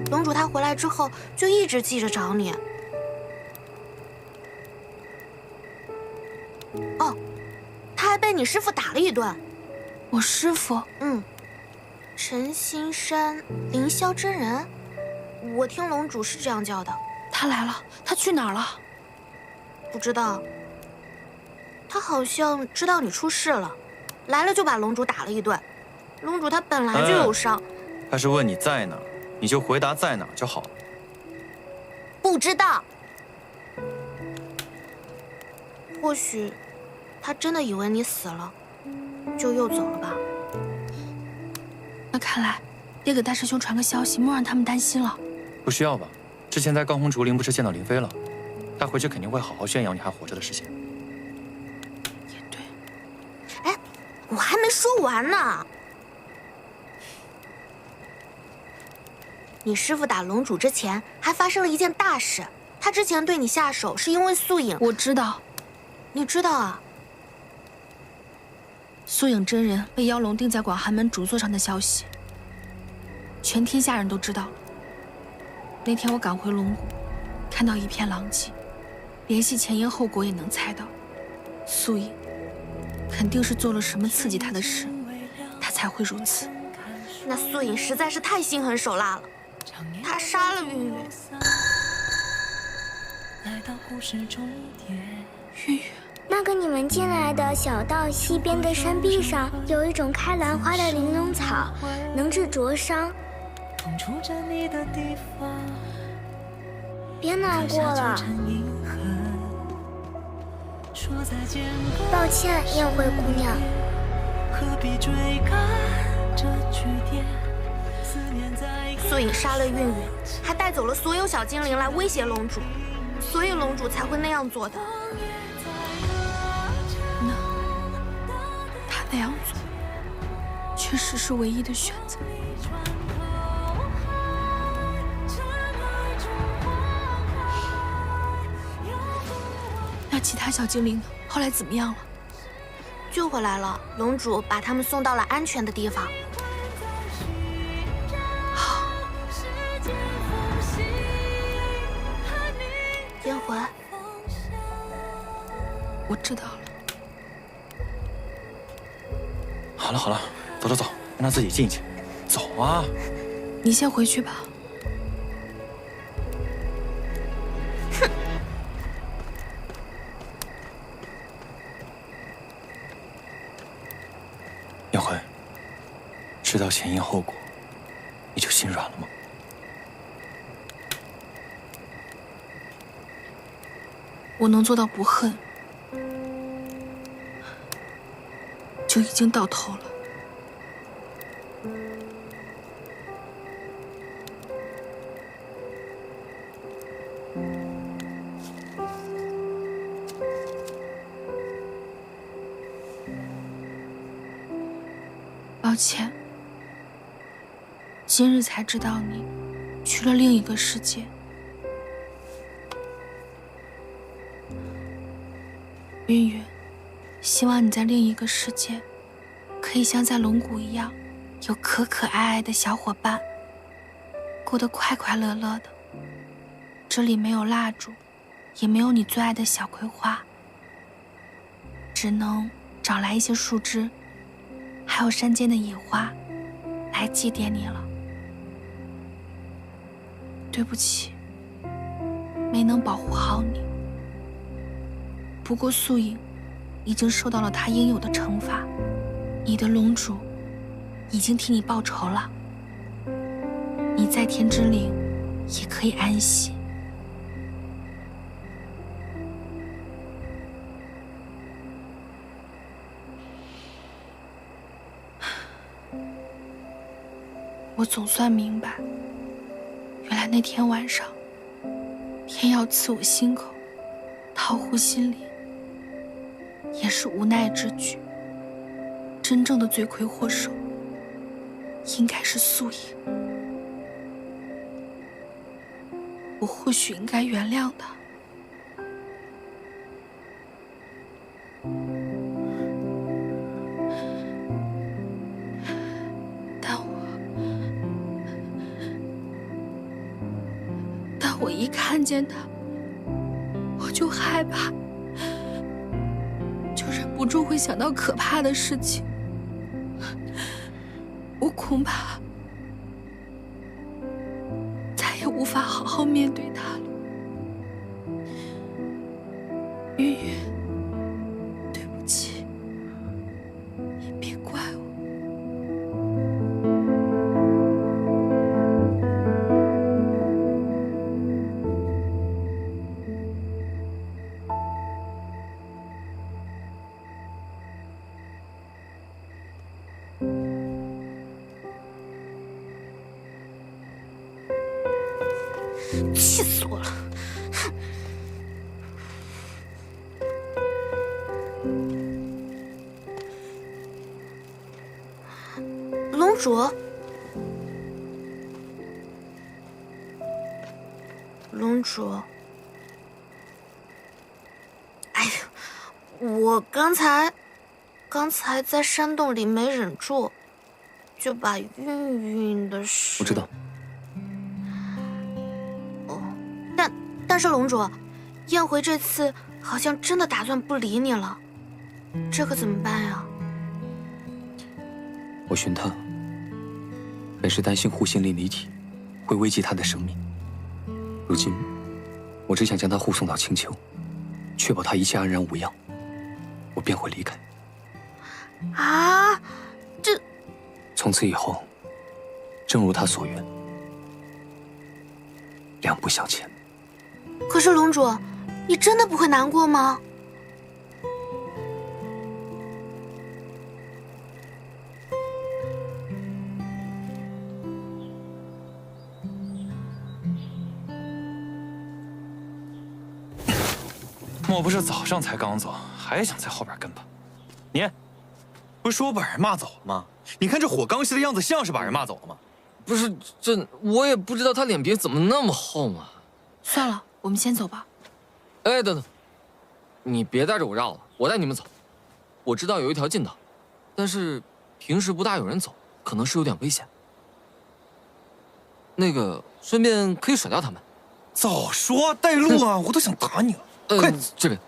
龙主他回来之后就一直记着找你。哦，他还被你师父打了一顿。我师父？陈新山凌霄真人，我听龙主是这样叫的。他来了，他去哪儿了？不知道。他好像知道你出事了，来了就把龙主打了一顿。龙主他本来就有伤。他是问你在哪儿，你就回答在哪儿就好了。不知道。或许他真的以为你死了，就又走了吧。那看来得给大师兄传个消息，莫让他们担心了。不需要吧？之前在高空竹林不是见到林飞了？他回去肯定会好好炫耀你还活着的事情。也对。哎，我还没说完呢。你师父打龙主之前，还发生了一件大事。他之前对你下手，是因为素影。我知道。你知道啊？素影真人被妖龙钉在广寒门主座上的消息，全天下人都知道了。那天我赶回龙谷，看到一片狼藉，联系前因后果也能猜到，素影肯定是做了什么刺激他的事，他才会如此。那素影实在是太心狠手辣了，他杀了韵韵。韵韵，那个你们进来的小道西边的山壁上，有一种开兰花的玲珑草，能治灼伤。别难过了。抱歉，宴会姑娘。素影杀了韵韵，还带走了所有小精灵来威胁龙主，所以龙主才会那样做的。那他那样做，确实是唯一的选择。那其他小精灵呢？后来怎么样了？救回来了，龙主把他们送到了安全的地方。燕魂，我知道了。好了好了，走走走，让他自己进去。走啊！你先回去吧。哼！燕魂，知道前因后果，你就心软了吗？我能做到不恨，就已经到头了。抱歉，今日才知道你去了另一个世界。韵韵，希望你在另一个世界，可以像在龙谷一样，有可可爱爱的小伙伴，过得快快乐乐的。这里没有蜡烛，也没有你最爱的小葵花，只能找来一些树枝，还有山间的野花，来祭奠你了。对不起，没能保护好你。不过素影已经受到了他应有的惩罚，你的龙主已经替你报仇了，你在天之灵也可以安息。我总算明白，原来那天晚上天要刺我心口，桃湖心里也是无奈之举。真正的罪魁祸首应该是素影，我或许应该原谅他。但我一看见他，我就害怕，就忍不住会想到可怕的事情。我恐怕再也无法好好面对他了。韵韵，对不起，你别怪我。气死我了！主，龙主，哎呀，我刚才在山洞里没忍住，就把晕晕的事。我知道。哦，但是龙主，燕回这次好像真的打算不理你了，这可怎么办呀？我寻他，本是担心护心灵离体会危及他的生命。如今，我只想将他护送到青丘，确保他一切安然无恙，我便会离开。啊，这……从此以后，正如他所愿，两不相欠。可是龙主，你真的不会难过吗？莫不是早上才刚走，还想在后边跟吧？你，不是说把人骂走了吗？你看这火刚熄的样子，像是把人骂走了吗？不是，这我也不知道他脸皮怎么那么厚嘛。算了，我们先走吧。哎，等等，你别带着我绕了，我带你们走。我知道有一条近道，但是平时不大有人走，可能是有点危险。那个，顺便可以甩掉他们。早说带路啊！我都想打你了。快，这边。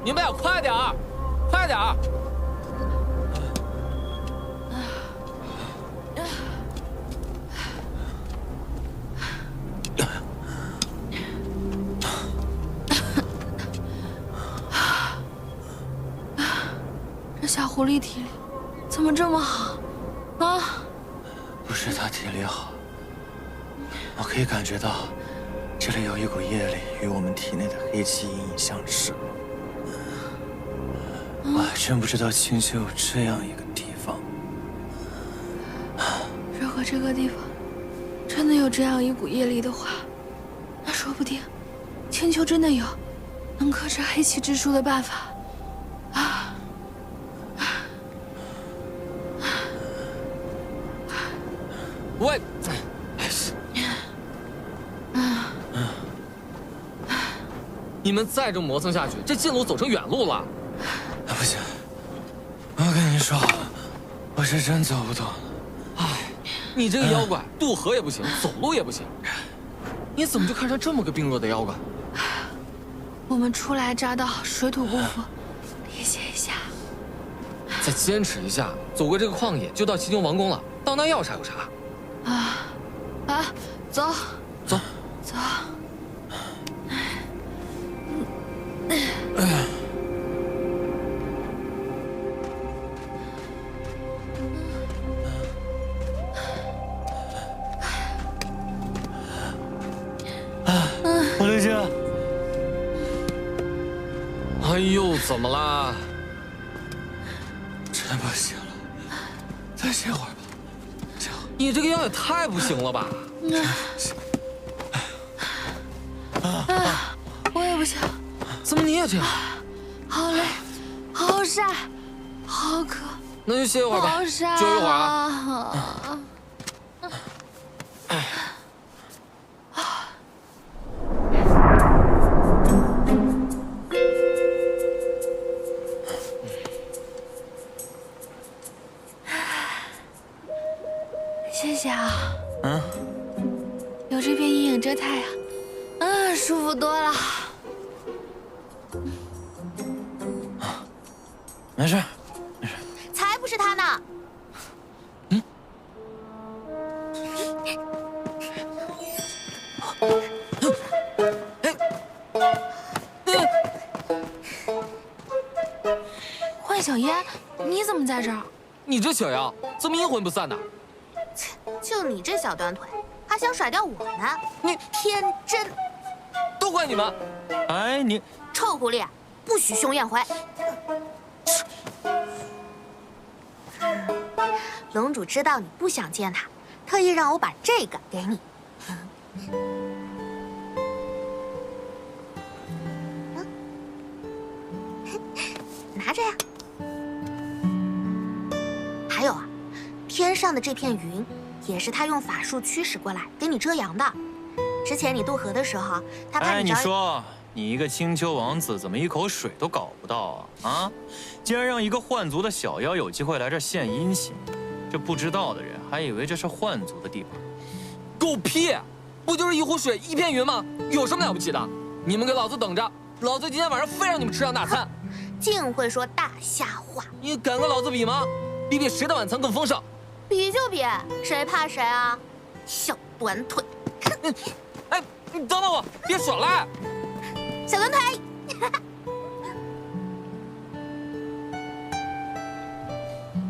你们俩快点儿，快点儿！这小狐狸体力怎么这么好啊？不是他体力好，我可以感觉到这里有一股业力与我们体内的黑气隐隐相斥。我还真不知道青丘有这样一个地方。如果这个地方真的有这样一股业力的话，那说不定青丘真的有能克制黑气之术的办法啊！喂，你们再这么磨蹭下去，这近路走成远路了。不行，我跟你说，我是真走不动。哎，你这个妖怪，渡河也不行，走路也不行，你怎么就看上这么个病弱的妖怪？我们初来乍到，水土不服，理解一下。再坚持一下，走过这个旷野就到齐牛王宫了。到那要啥有啥。走，走，走。我刘星，哎呦，怎么啦？真不行了，再歇会儿吧。行，你这个腰也太不行了吧！我也不行。怎么你也这样？好累，好晒，好渴。那就歇一会儿吧，好晒就一会儿啊。谢谢啊。有这片阴影遮太阳，舒服多了。没事，没事。才不是他呢！幻你怎么在这儿？你这小妖怎么阴魂不散呢？切，就你这小短腿，还想甩掉我呢？你天真！都怪你们！哎，你臭狐狸，不许凶燕回！龙主知道你不想见他，特意让我把这个给你。拿着呀。还有啊，天上的这片云，也是他用法术驱使过来给你遮阳的。之前你渡河的时候，他怕哎，你着。你说你一个青丘王子，怎么一口水都搞不到啊？啊！竟然让一个幻族的小妖有机会来这儿献殷勤，这不知道的人还以为这是幻族的地盘。狗屁！不就是一壶水一片云吗？有什么了不起的？你们给老子等着！老子今天晚上非让你们吃上大餐！净会说大瞎话！你敢跟老子比吗？比谁的晚餐更丰盛？比就比，谁怕谁啊？小短腿！哎，你等等我，别耍赖！小短腿！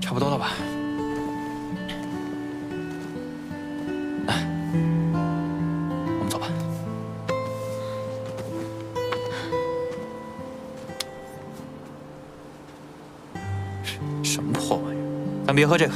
差不多了吧？来，我们走吧。什么破玩意儿？咱别喝这个。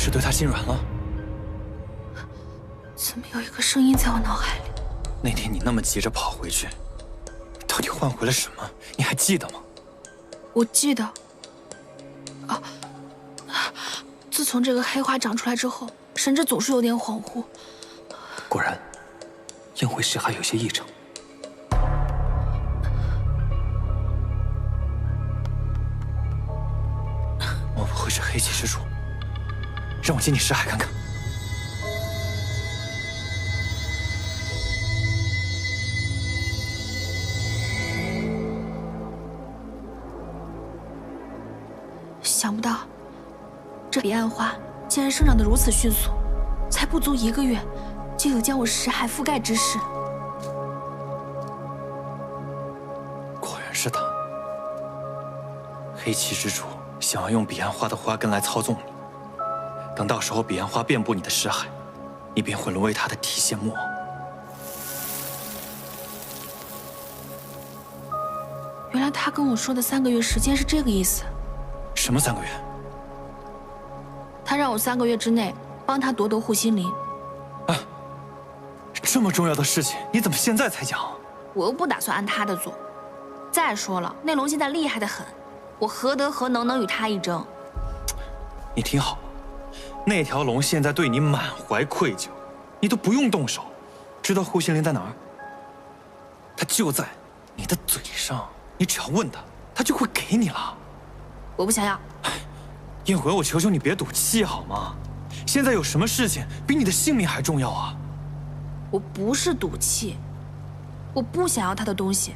是对他心软了？怎么有一个声音在我脑海里？那天你那么急着跑回去，到底换回了什么？你还记得吗？我记得。啊！自从这个黑花长出来之后，神智总是有点恍惚。果然，宴会时还有些异常。莫不会是黑气之主？让我进你识海看看。想不到，这彼岸花竟然生长得如此迅速，才不足1个月，就有将我识海覆盖之势。果然是他，黑气之主想要用彼岸花的花根来操纵你。等到时候彼岸花遍布你的识海，你便会沦为他的提线木偶。原来他跟我说的3个月时间是这个意思。什么3个月？他让我3个月之内帮他夺得护心灵。啊，这么重要的事情，你怎么现在才讲？我又不打算按他的做。再说了，那龙现在厉害得很，我何德何能与他一争？你听好。那条龙现在对你满怀愧疚，你都不用动手。知道护心灵在哪儿？它就在你的嘴上，你只要问他，他就会给你了。我不想要。燕回，我求求你别赌气好吗？现在有什么事情比你的性命还重要啊？我不是赌气，我不想要他的东西，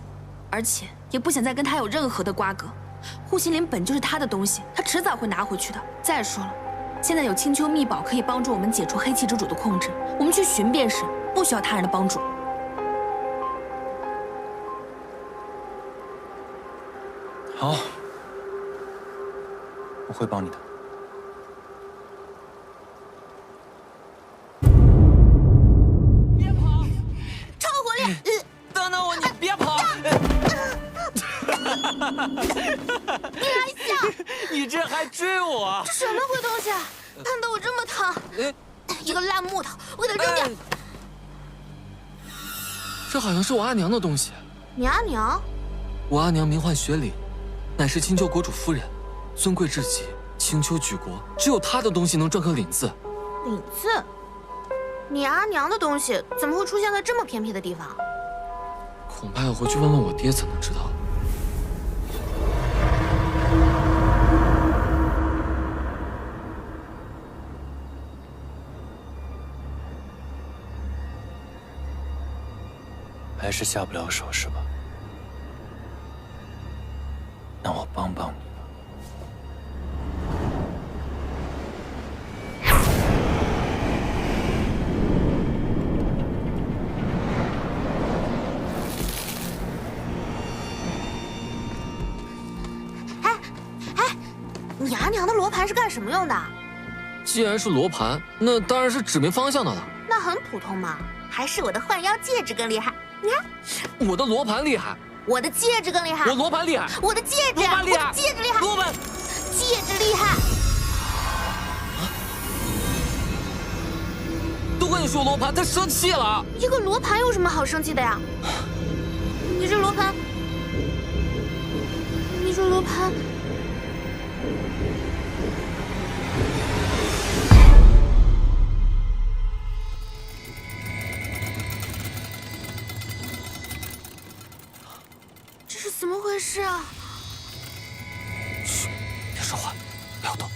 而且也不想再跟他有任何的瓜葛。护心灵本就是他的东西，他迟早会拿回去的。再说了，现在有青丘秘宝可以帮助我们解除黑气之主的控制，我们去寻便是，不需要他人的帮助。好，我会帮你的。别跑！臭狐狸！等等我，你别跑！你还笑？你这还追我？这什么鬼东西？烫得我这么烫！一个烂木头，我给它扔掉。这好像是我阿娘的东西。你阿娘？我阿娘名唤雪凛，乃是青丘国主夫人，尊贵至极。青丘举国只有她的东西能篆刻凛字。凛字？你阿娘的东西怎么会出现在这么偏僻的地方？恐怕要回去问问我爹才能知道。还是下不了手是吧？那我帮帮你。你阿娘的罗盘是干什么用的？既然是罗盘，那当然是指明方向的了。那很普通嘛，还是我的幻妖戒指更厉害。你看，我的罗盘厉害，我的戒指更厉害。我罗盘厉害，我的戒指，罗盘厉害，我的戒指厉害，罗盘，戒指厉害。都跟你说罗盘，他生气了。一个罗盘有什么好生气的呀？你这罗盘，你这罗盘。这是怎么回事啊？嘘，别说话，不要动。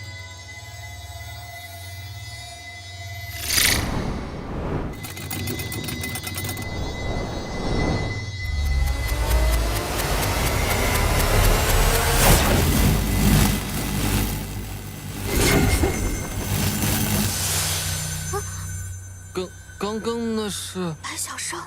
刚刚那是白小生。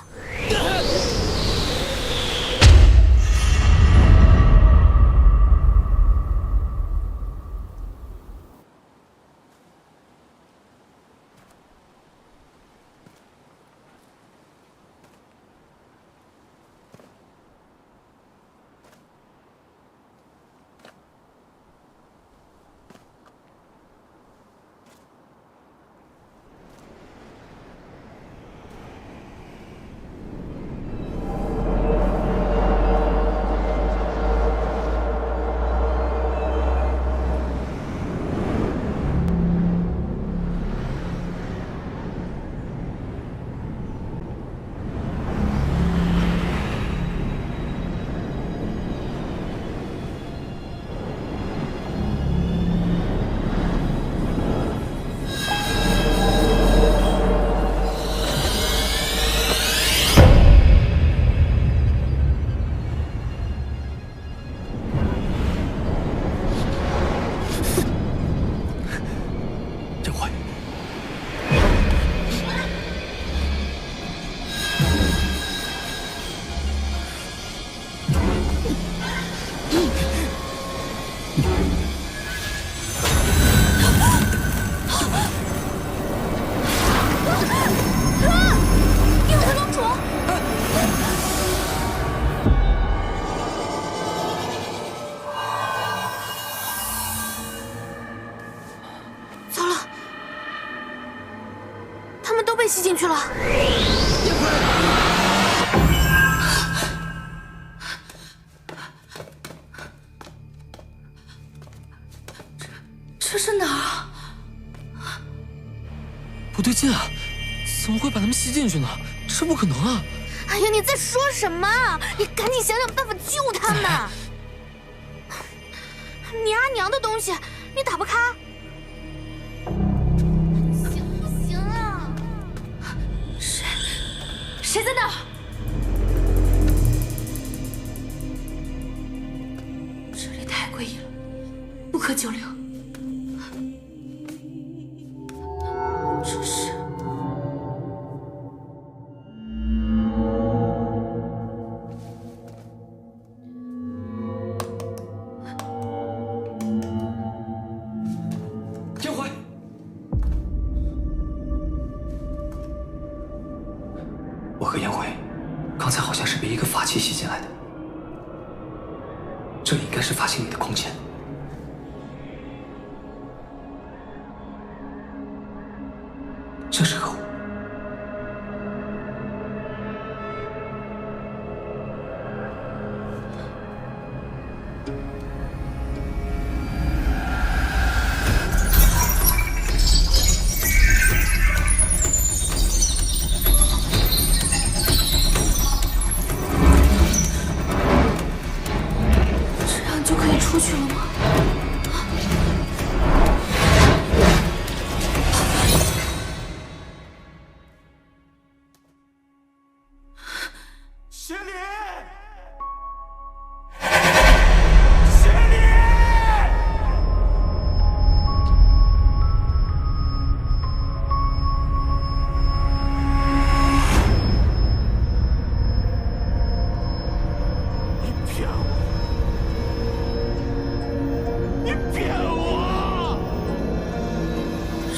被吸进去了。这是哪儿？不对劲啊！怎么会把他们吸进去呢？这不可能啊！哎呀，你在说什么？你赶紧想想办法救他们！你阿娘的东西，你打不开。 谁在那儿？这里太诡异了，不可久留。这是……天辉。 我和颜回，刚才好像是被一个法器吸进来的。这里应该是法器里的空间。这是何物？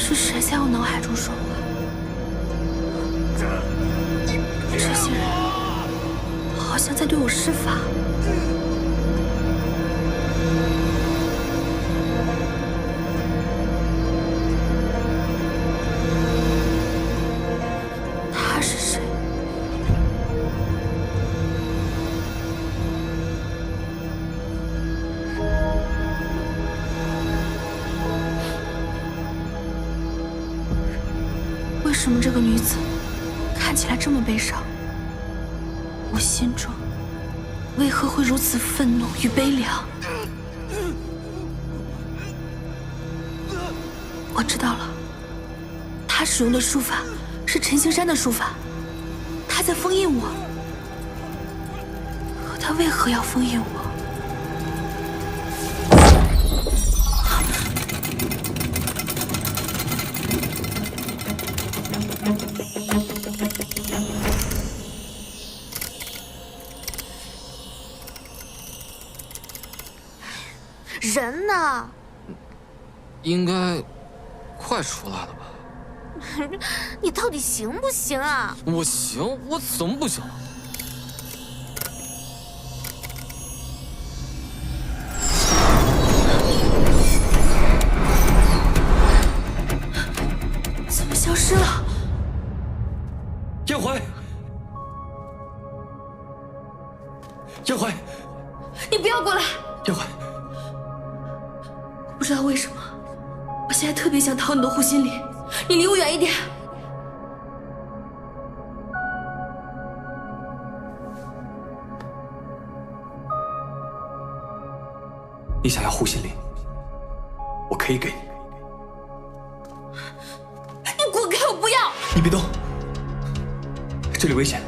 是谁在我脑海中说话？这些人好像在对我施法。他是谁？为什么这个女子看起来这么悲伤？我心中为何会如此愤怒与悲凉？我知道了，他使用的术法是陈行山的术法，他在封印我。可他为何要封印我？人呢？应该快出来了吧？你到底行不行啊？我行，我怎么不行？怎么消失了？燕怀，燕怀，你不要过来！燕怀，不知道为什么，我现在特别想逃你的护心里，你离我远一点。你想要护心灵，我可以给你。你滚开！我不要！你别动，这里危险，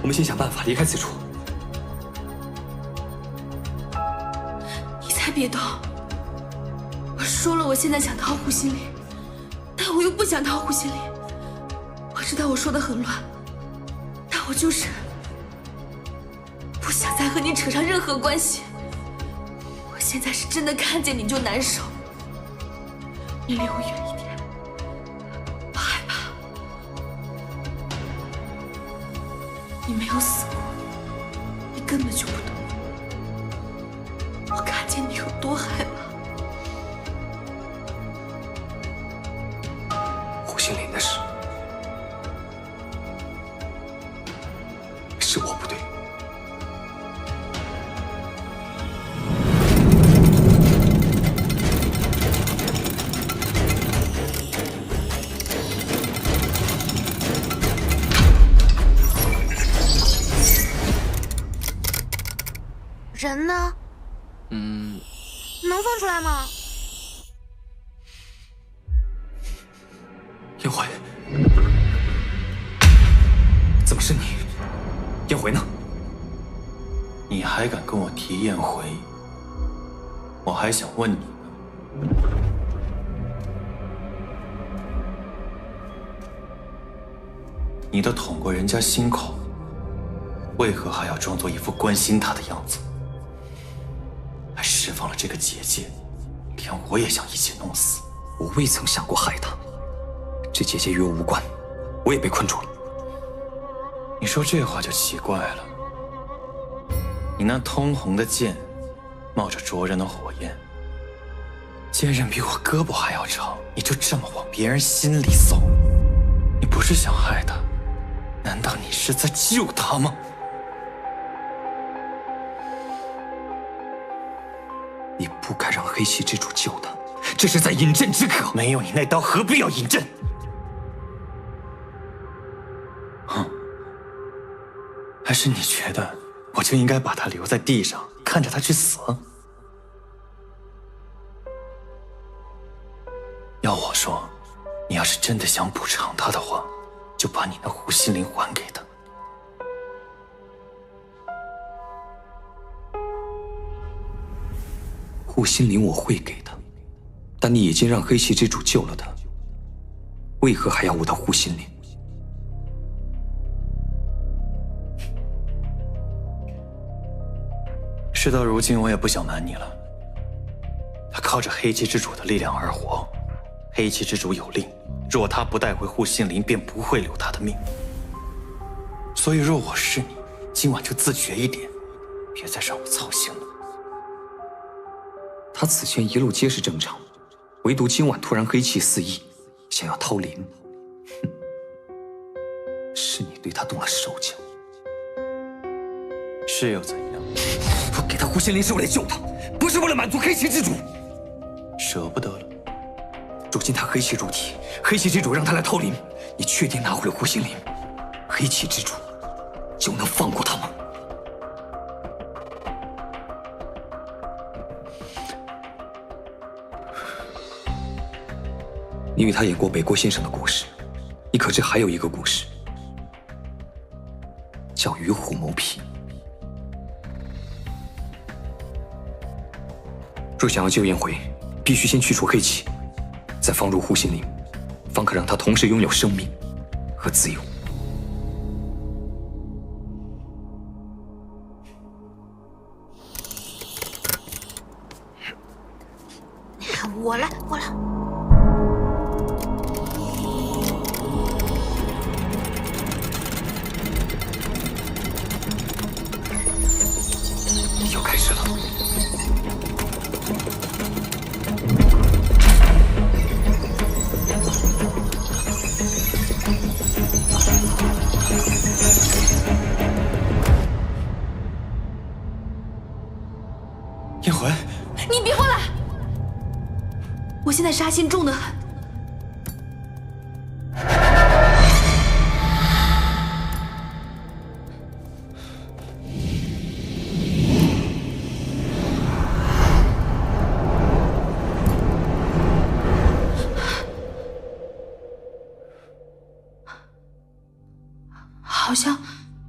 我们先想办法离开此处。你才别动！我说了，我现在想逃护心里，但我又不想逃护心里。我知道我说的很乱，但我就是不想再和你扯上任何关系。我现在是真的看见你就难受，你离我远一点，我害怕。你没有死过，你根本就不懂我看见你有多害怕。护心灵的事，是我不对。人呢？能放出来吗？燕怀，怎么是你？燕回呢？你还敢跟我提燕回？我还想问你呢。你都捅过人家心口，为何还要装作一副关心他的样子？还释放了这个结界，连我也想一起弄死。我未曾想过害他，这结界与我无关，我也被困住了。你说这话就奇怪了。你那通红的剑，冒着灼人的火焰，剑刃比我胳膊还要长，你就这么往别人心里搜？你不是想害他，难道你是在救他吗？你不该让黑气之主救他，这是在饮鸩止渴。没有你那刀，何必要饮鸩？哼，还是你觉得我就应该把他留在地上，看着他去死？要我说，你要是真的想补偿他的话，就把你那护心灵还给他。护心灵我会给他，但你已经让黑气之主救了他，为何还要我的护心灵？事到如今，我也不想瞒你了。他靠着黑气之主的力量而活。黑气之主有令，若他不带回护心灵，便不会留他的命。所以，若我是你，今晚就自觉一点，别再让我操心了。他此前一路皆是正常，唯独今晚突然黑气四溢，想要掏灵。哼，是你对他动了手脚。是又怎样？我给他护心灵是为了救他，不是为了满足黑气之主。舍不得了。如今他黑气入体，黑气之主让他来掏灵，你确定拿回了护心灵，黑气之主就能放过他吗？你与他演过北郭先生的故事，你可知还有一个故事，叫与虎谋皮。若想要救燕回，必须先去除黑气，再放入护心灵，方可让他同时拥有生命和自由。我来。要开始了。燕回，你别过来！我现在杀心重得很。好像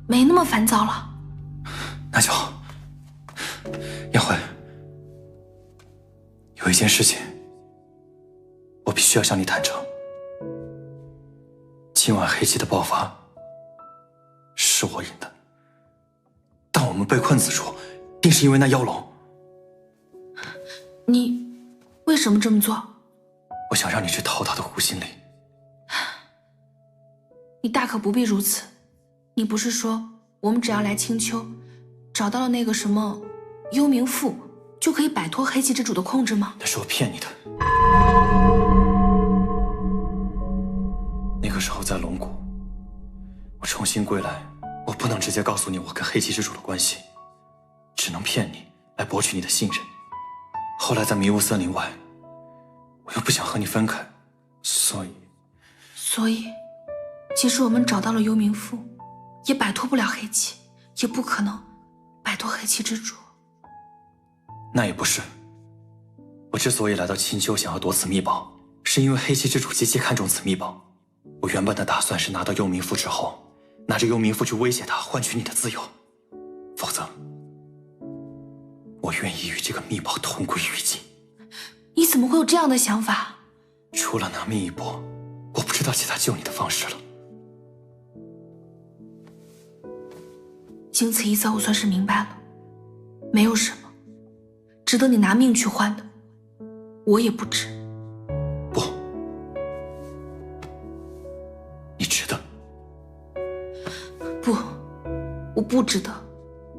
没那么烦躁了。那就好。燕回，有一件事情，我必须要向你坦诚。今晚黑气的爆发是我引的，但我们被困此处，定是因为那妖龙。你为什么这么做？我想让你去掏他的护心灵。你大可不必如此。你不是说我们只要来青丘，找到了那个什么幽冥赋，就可以摆脱黑气之主的控制吗？那是我骗你的。那个时候在龙谷，我重新归来，我不能直接告诉你我跟黑气之主的关系，只能骗你来博取你的信任。后来在迷雾森林外，我又不想和你分开，所以，即使我们找到了幽冥赋，也摆脱不了黑气，也不可能摆脱黑气之主。那也不是。我之所以来到青丘想要夺此秘宝，是因为黑气之主极其看重此秘宝。我原本的打算是拿到幽冥赋之后，拿着幽冥赋去威胁他，换取你的自由。否则，我愿意与这个秘宝同归于尽。你怎么会有这样的想法？除了拿命一搏，我不知道其他救你的方式了。经此一遭，我算是明白了，没有什么值得你拿命去换的，我也不值。不，你值得。不，我不值得，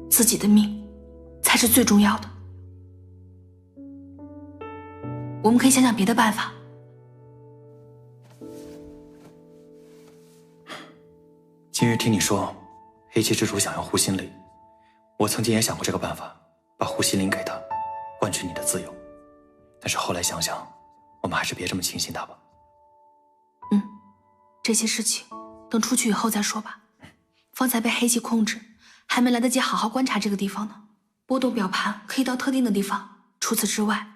自己的命才是最重要的。我们可以想想别的办法。今日听你说黑气之主想要护心灵，我曾经也想过这个办法，把护心灵给他，换取你的自由。但是后来想想，我们还是别这么轻信他吧。这些事情等出去以后再说吧。方才被黑气控制，还没来得及好好观察这个地方呢。波动表盘可以到特定的地方，除此之外，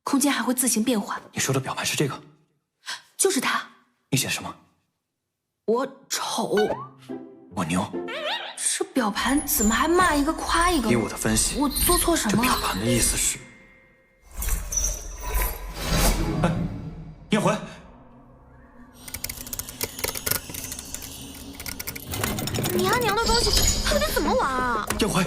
空间还会自行变换。你说的表盘是这个？就是它。你写什么？我丑。我牛。这表盘怎么还骂一个夸一个？依我的分析，我做错什么了？这表盘的意思是……哎，燕回，你阿娘的东西到底怎么玩啊？燕回，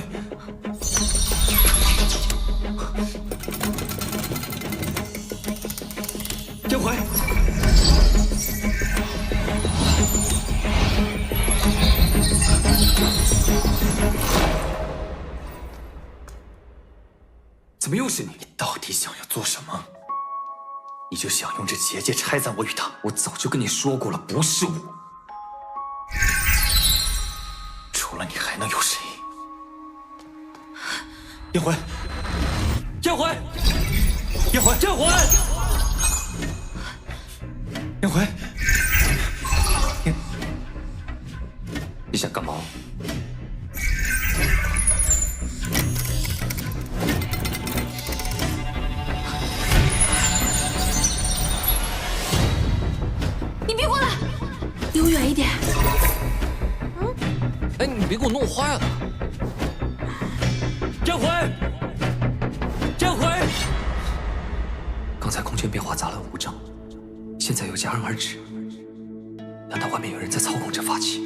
江淮，怎么又是你？你到底想要做什么？你就想用这结界拆散我与他？我早就跟你说过了，不是我。除了你还能有谁？燕怀，燕怀，燕怀，燕怀，燕怀，你想干嘛？你别过来，离我远一点。哎，你别给我弄坏了。燕怀，燕怀，刚才空间变化杂乱无章，现在又戛然而止。难道外面有人在操控着法器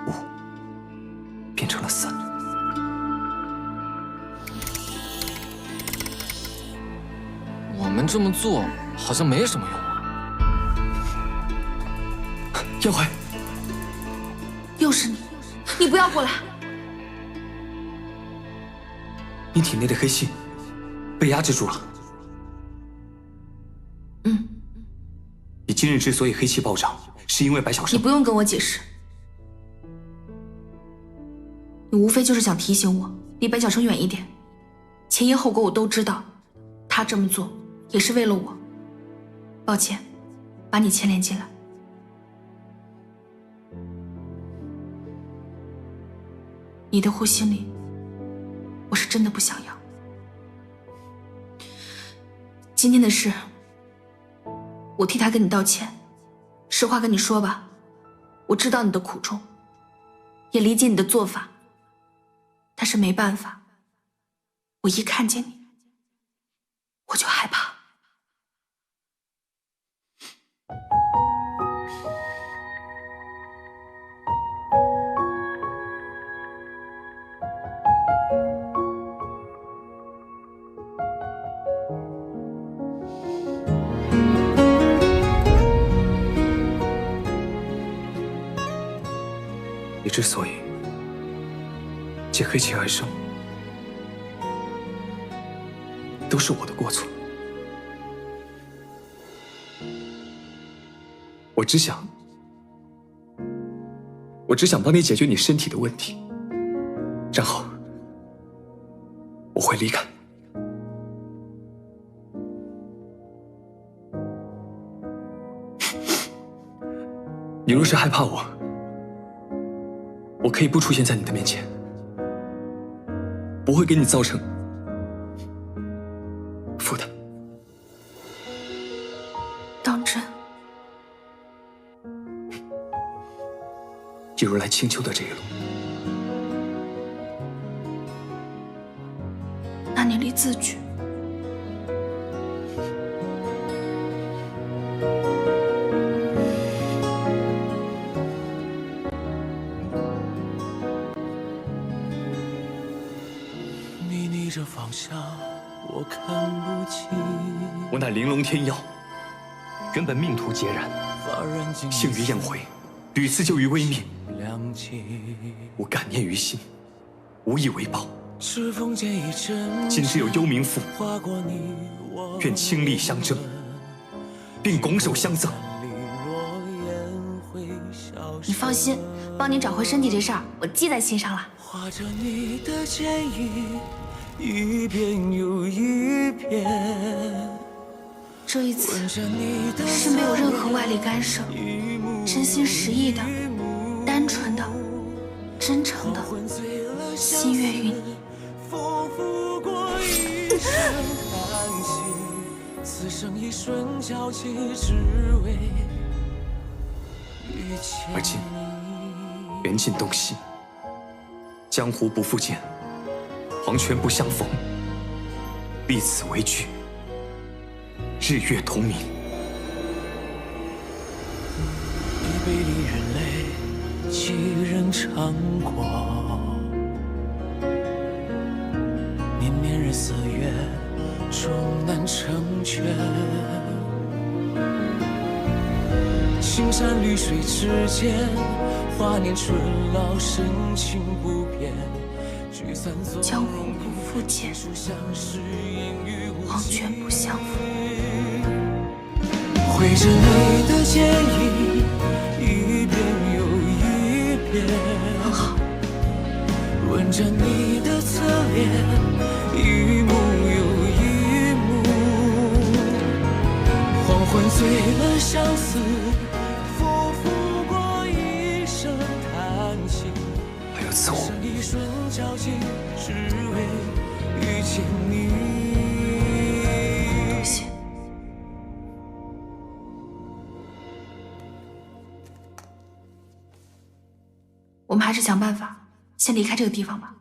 ？5变成了3。我们这么做好像没什么用啊。燕怀，又是你，你不要过来！你体内的黑气被压制住了。你今日之所以黑气暴涨，是因为白晓生。你不用跟我解释，你无非就是想提醒我离白晓生远一点。前因后果我都知道，他这么做也是为了我。抱歉，把你牵连进来。你的护心令，我是真的不想要。今天的事，我替他跟你道歉。实话跟你说吧，我知道你的苦衷，也理解你的做法，但是没办法，我一看见你，我就害怕。你之所以借黑气而生，都是我的过错。我只想帮你解决你身体的问题，然后我会离开。你若是害怕我，我可以不出现在你的面前，不会给你造成负担。当真？一如来青丘的这一路，那你立字据。这方向我看不清。我乃玲珑天妖，原本命途孑然，幸于燕回，屡次救于危灭。我感念于心，无以为报。今只有幽冥赋，愿倾力相争，并拱手相赠。你放心，帮你找回身体这事儿，我记在心上了。画着你的剪影，一遍又一遍。这一次是没有任何外力干涉，真心实意的、单纯的、真诚的，心悦于你。此生一瞬交集，只为遇见你。而今缘尽东西，江湖不复见，黄泉不相逢，彼此为聚，日月同明。一杯离人泪，几人尝过？绵绵日色月，终难成全。青山绿水之间，华年春老，深情不变。江湖不复见，黄泉不相逢。绘着你的剪影，一遍又一遍。很好。吻着你的侧脸，一幕又一幕。黄昏醉了相思，仿佛过一声叹息。还有此物。一瞬交集，只为遇见你。多谢。我们还是想办法先离开这个地方吧。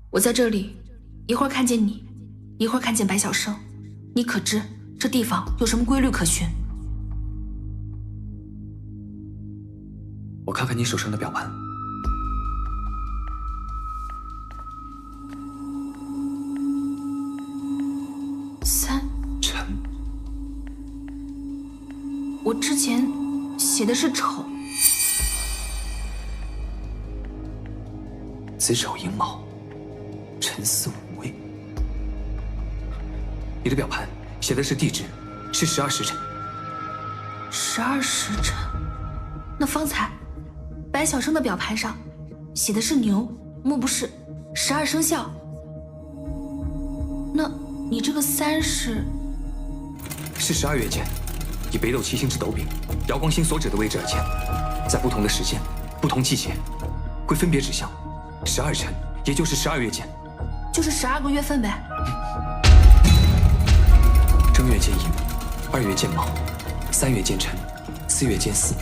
我在这里，一会儿看见你，一会儿看见白晓生，你可知这地方有什么规律可循？我看看你手上的表盘。3辰，我之前写的是丑。子丑寅卯，辰巳午未。你的表盘写的是地支，是12时辰。12时辰。那方才白晓生的表盘上写的是牛，莫不是12生肖？那你这个3是12月间，以北斗七星之斗柄，瑶光星所指的位置而见，在不同的时间、不同季节，会分别指向12辰，也就是12月间，就是12个月份呗。正月见寅，2月见卯，3月见辰，4月见巳。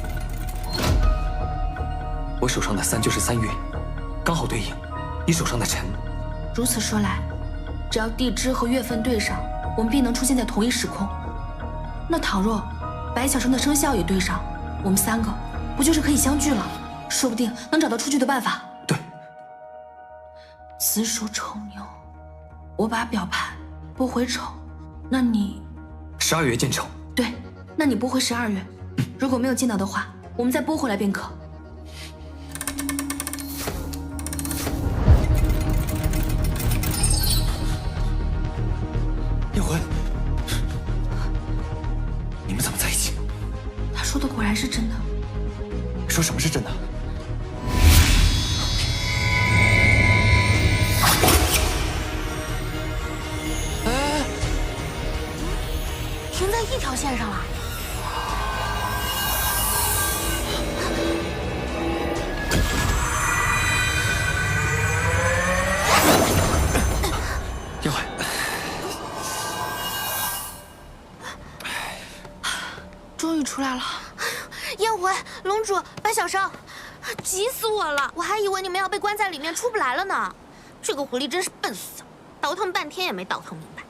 我手上的3就是3月，刚好对应你手上的辰。如此说来，只要地支和月份对上，我们便能出现在同一时空。那倘若白晓生的生肖也对上，我们3个不就是可以相聚了？说不定能找到出去的办法。对。子鼠丑牛，我把表盘拨回丑，那你12月见丑。对，那你拨回12月。如果没有见到的话，我们再拨回来便可。叶魂，你们怎么在一起？他说的果然是真的。说什么是真的？哎，停在一条线上了。叶魂，终于出来了。燕回、龙主、白晓生，急死我了！我还以为你们要被关在里面出不来了呢。这个狐狸真是笨死了，倒腾半天也没倒腾明白。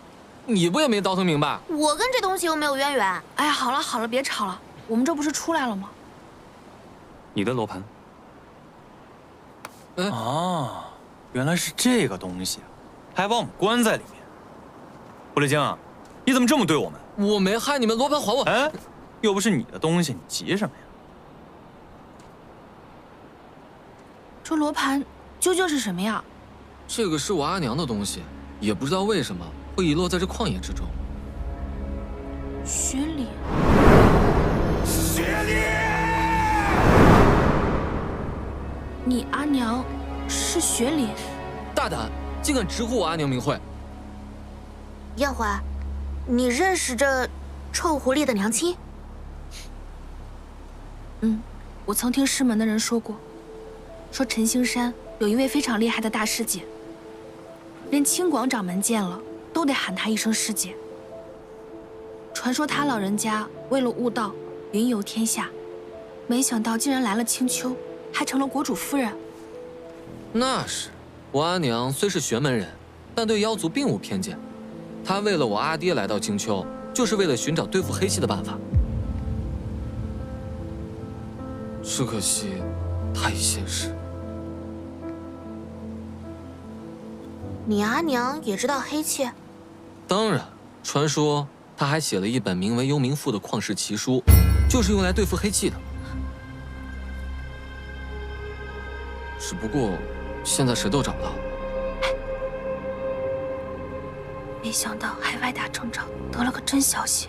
你不也没倒腾明白？我跟这东西又没有渊源。哎呀，好了好了，别吵了，我们这不是出来了吗？你的罗盘。哦，原来是这个东西，还把我们关在里面。狐狸精，你怎么这么对我们？我没害你们，罗盘还我！哎，又不是你的东西，你急什么呀？这罗盘究竟是什么呀？这个是我阿娘的东西，也不知道为什么会遗落在这旷野之中。雪里，雪里，你阿娘是雪里？大胆，竟敢直呼我阿娘名讳！燕回，你认识这臭狐狸的娘亲？我曾听师门的人说过，说陈星山有一位非常厉害的大师姐，连清广掌门见了都得喊她一声师姐。传说他老人家为了悟道，云游天下，没想到竟然来了青丘，还成了国主夫人。那是，我阿娘虽是玄门人，但对妖族并无偏见。她为了我阿爹来到青丘，就是为了寻找对付黑气的办法。只可惜，他已仙逝。你阿娘也知道黑气？当然，传说他还写了一本名为《幽冥赋》的旷世奇书，就是用来对付黑气的。只不过，现在谁都找不到。没想到海外大征兆得了个真消息，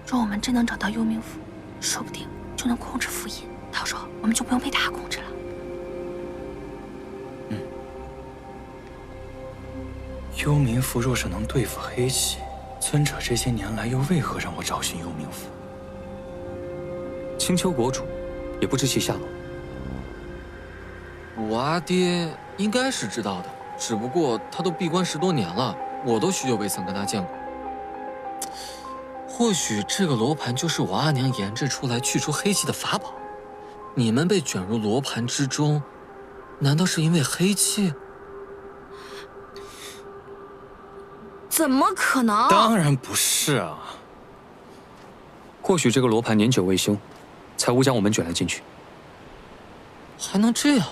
若我们真能找到幽冥符，说不定就能控制符印，到时候我们就不用被他控制了。幽冥符若是能对付黑气，尊者这些年来又为何让我找寻幽冥符？青丘国主也不知其下落。我阿爹应该是知道的，只不过他都闭关10多年了，我都许久未曾跟他见过。或许这个罗盘就是我阿娘研制出来去除黑气的法宝。你们被卷入罗盘之中，难道是因为黑气？怎么可能？当然不是啊！或许这个罗盘年久未修，才误将我们卷了进去。还能这样？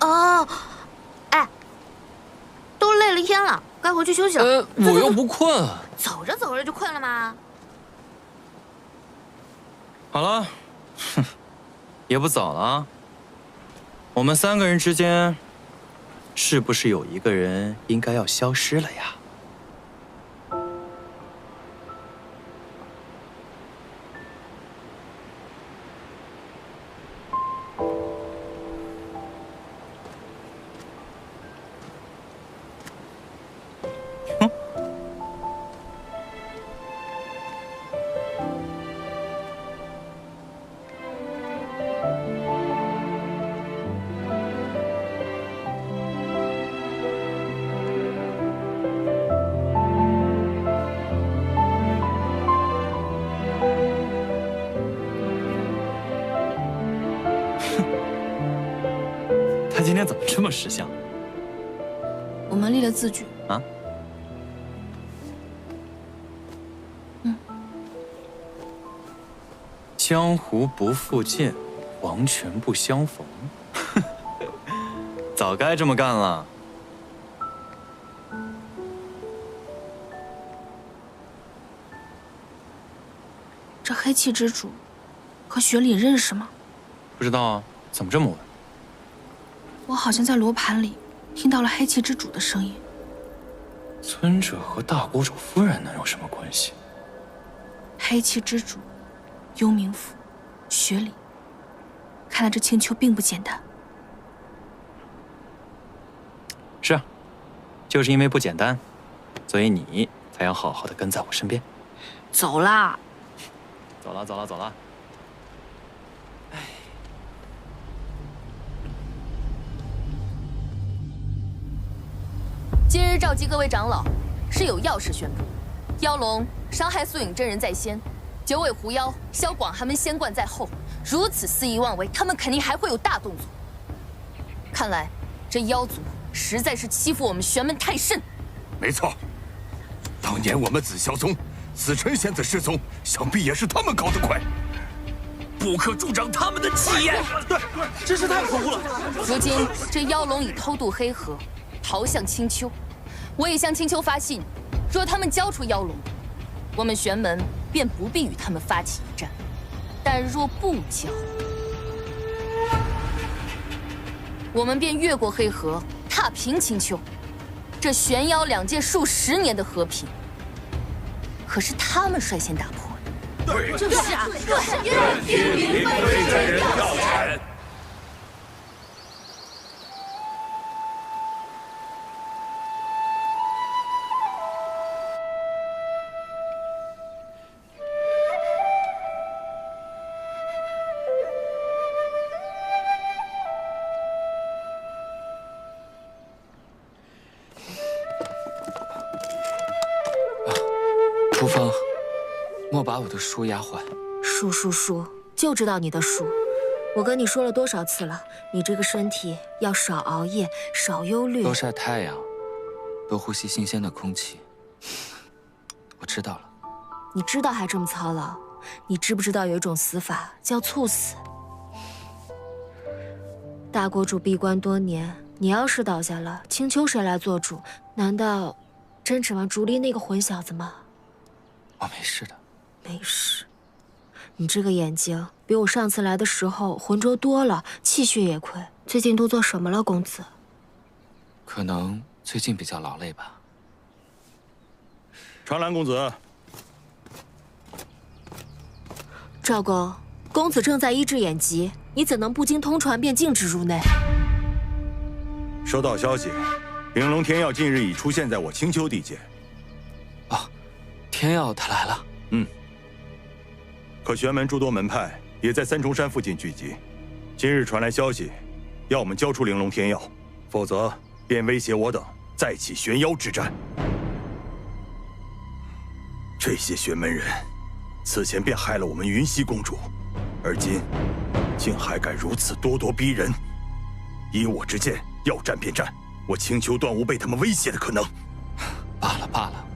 哦，哎，都累了一天了，该回去休息了。我又不困。走着走着就困了吗？好了，哼，也不早了啊。我们3个人之间，是不是有一个人应该要消失了呀？他今天怎么这么识相？我们立了字据啊。江湖不复见，黄泉不相逢。早该这么干了。这黑气之主和雪里认识吗？不知道啊，怎么这么问？我好像在罗盘里听到了黑气之主的声音。尊者和大国主夫人能有什么关系？黑气之主，幽冥府，雪里，看来这青丘并不简单。是啊，就是因为不简单，所以你才要好好的跟在我身边。走啦！走了，走了，走了。今日召集各位长老，是有要事宣布。妖龙伤害素影真人在先，9尾狐妖萧广寒门仙冠在后，如此肆意妄为，他们肯定还会有大动作。看来这妖族实在是欺负我们玄门太甚。没错，当年我们紫霄宗、紫晨仙子失踪，想必也是他们搞得快。不可助长他们的气焰。对，真是太可恶了。如今这妖龙已偷渡黑河，逃向青丘。我已向青丘发信，若他们交出妖龙，我们玄门便不必与他们发起一战；但若不交，我们便越过黑河，踏平青丘。这玄妖2界数10年的和平，可是他们率先打破的。对，就是啊，对，愿替林飞真人道歉。厨房，莫把我的书压坏。书，就知道你的书。我跟你说了多少次了，你这个身体要少熬夜，少忧虑。多晒太阳，多呼吸新鲜的空气。我知道了。你知道还这么操劳？你知不知道有一种死法叫猝死？大国主闭关多年，你要是倒下了，青丘谁来做主？难道真指望竹离那个混小子吗？我没事的。没事。你这个眼睛比我上次来的时候浑浊多了，气血也亏。最近都做什么了，公子？可能最近比较劳累吧。长兰公子。赵公，公子正在医治眼疾，你怎能不经通传便径直入内？收到消息，玲珑天耀近日已出现在我青丘地界。哦，天耀他来了。可玄门诸多门派也在三重山附近聚集，今日传来消息，要我们交出玲珑天耀，否则便威胁我等再起玄妖之战。这些玄门人，此前便害了我们云溪公主，而今竟还敢如此咄咄逼人。以我之见，要战便战，我青丘断无被他们威胁的可能。罢了罢了，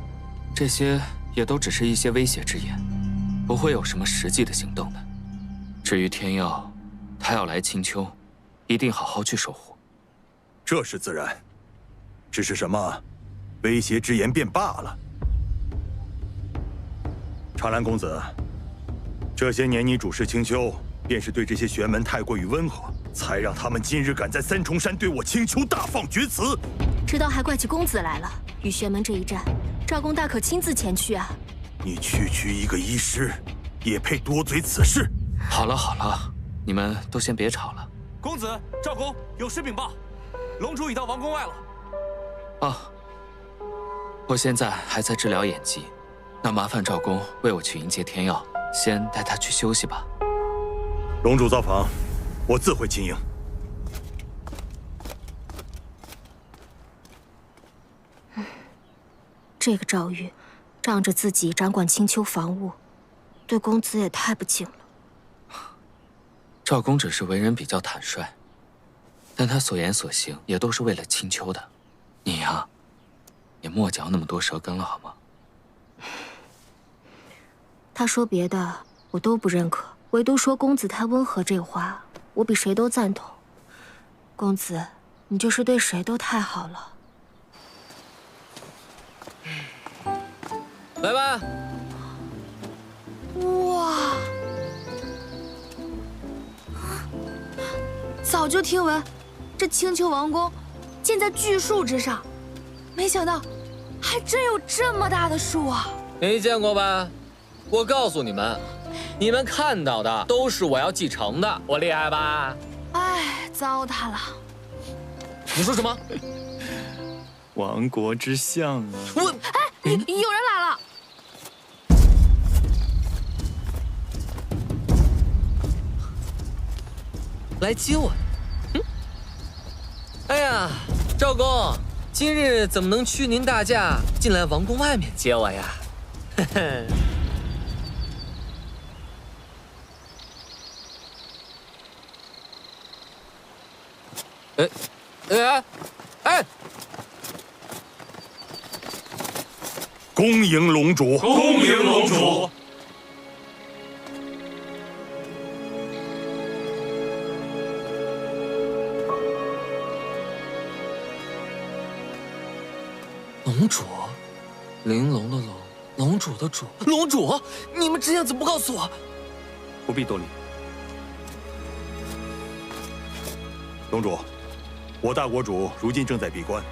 这些也都只是一些威胁之言。不会有什么实际的行动的。至于天耀，他要来青丘，一定好好去守护。这是自然，只是什么威胁之言便罢了。长兰公子，这些年你主事青丘，便是对这些玄门太过于温和，才让他们今日敢在三重山对我青丘大放厥词。知道还怪起公子来了。与玄门这一战，赵公大可亲自前去啊。你区区一个医师，也配多嘴此事？好了好了，你们都先别吵了。公子，赵公有事禀报，龙主已到王宫外了。啊，我现在还在治疗眼疾，那麻烦赵公为我去迎接天耀，先带他去休息吧。龙主造访，我自会亲迎。这个赵玉，仗着自己掌管青丘防务，对公子也太不敬了。赵公只是为人比较坦率，但他所言所行也都是为了青丘的。你呀，也莫嚼那么多舌根了，好吗？他说别的我都不认可，唯独说公子太温和这话，我比谁都赞同。公子，你就是对谁都太好了。来吧！哇！早就听闻，这青丘王宫建在巨树之上，没想到还真有这么大的树啊！没见过吧？我告诉你们，你们看到的都是我要继承的，我厉害吧？哎，糟蹋了！你说什么？亡国之相啊！我哎，有人来了！来接我？哎呀，赵公，今日怎么能屈您大驾进来王宫外面接我呀？呵呵。哎！恭迎龙主！恭迎龙主！龙主，玲珑的龙，龙主的主，龙主，你们之前怎么不告诉我？不必多礼。龙主，我大国主如今正在闭关。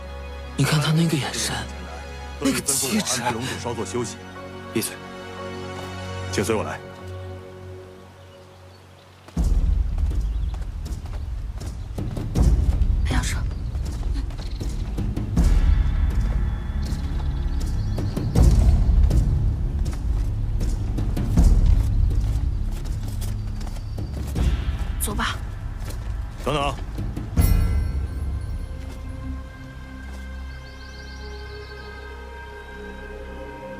你看他那个眼神，那个气质。安排龙主稍作休息。闭嘴。请随我来。钥匙。走吧。等等。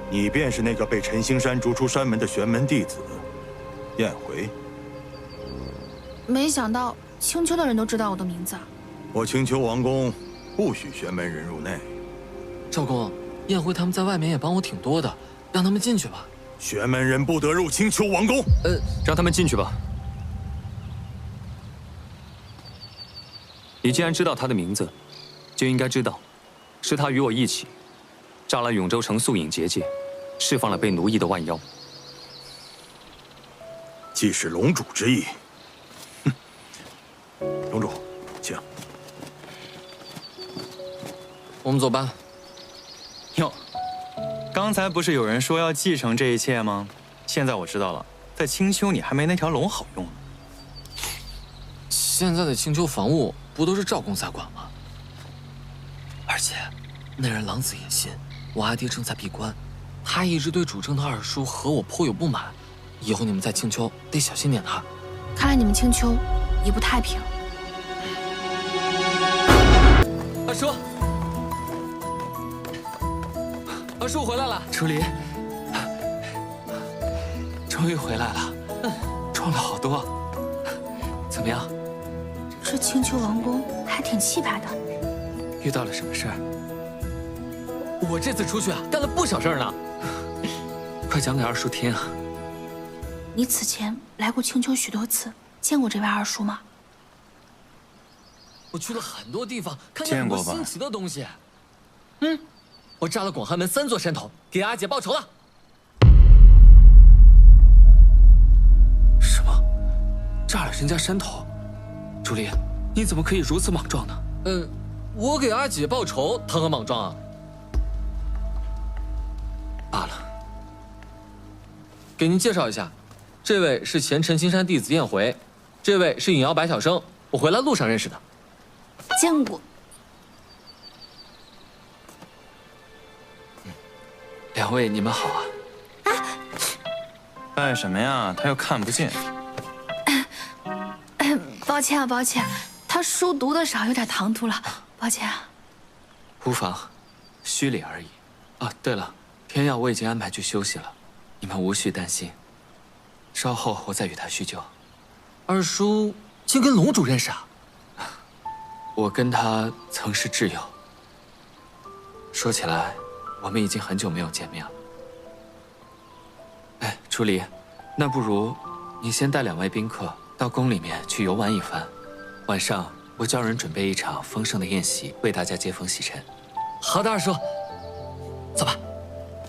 你便是那个被陈星山逐出山门的玄门弟子，燕回。没想到青丘的人都知道我的名字。我青丘王宫不许玄门人入内。赵公，燕辉他们在外面也帮我挺多的，让他们进去吧。玄门人不得入青丘王宫。让他们进去吧。你既然知道他的名字，就应该知道，是他与我一起，炸了永州城素影结界，释放了被奴役的万妖。既是龙主之意，哼！龙主，请。我们走吧。哟，刚才不是有人说要继承这一切吗？现在我知道了，在青丘你还没那条龙好用呢。现在的青丘防务不都是赵公在管吗？而且，那人狼子野心，我阿爹正在闭关，他一直对主政的二叔和我颇有不满。以后你们在青丘得小心点他。看来你们青丘也不太平。二叔，二叔回来了。楚离，终于回来了，壮了好多。怎么样？这青丘王宫还挺气派的。遇到了什么事儿？我这次出去啊，干了不少事儿呢。快讲给二叔听啊！你此前来过青丘许多次，见过这位二叔吗？我去了很多地方，看见很多新奇的东西。我炸了广寒门3座山头，给阿姐报仇了。什么？炸了人家山头？朱莉，你怎么可以如此莽撞呢？我给阿姐报仇，谈何莽撞啊？罢了。给您介绍一下，这位是前陈青山弟子燕回，这位是影妖白晓生，我回来路上认识的。见过。两位你们好啊。干什么呀？他又看不见。抱歉啊，抱歉，他书读得少，有点唐突了，抱歉啊。无妨，虚礼而已。啊，对了，天耀我已经安排去休息了，你们无需担心。稍后我再与他叙旧。二叔竟跟龙主认识啊？我跟他曾是挚友。说起来，我们已经很久没有见面了。哎，楚离，那不如你先带2位宾客到宫里面去游玩一番，晚上我叫人准备一场丰盛的宴席，为大家接风洗尘。好的，二叔，走吧。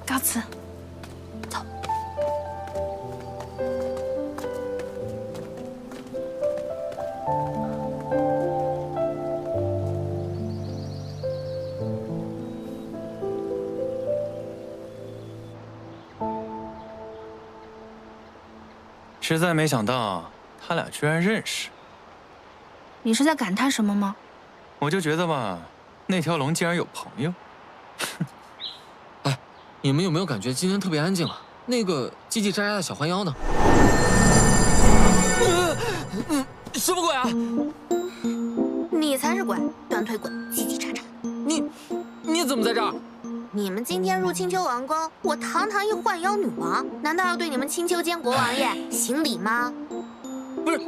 告辞。走。实在没想到他俩居然认识。你是在感叹什么吗？我就觉得吧，那条龙竟然有朋友。哎，你们有没有感觉今天特别安静啊？那个叽叽喳喳的小幻妖呢？什么鬼啊？你才是鬼，短腿鬼，叽叽喳喳。你怎么在这儿？你们今天入青丘王宫，我堂堂一幻妖女王，难道要对你们青丘监国王爷行礼吗？不是，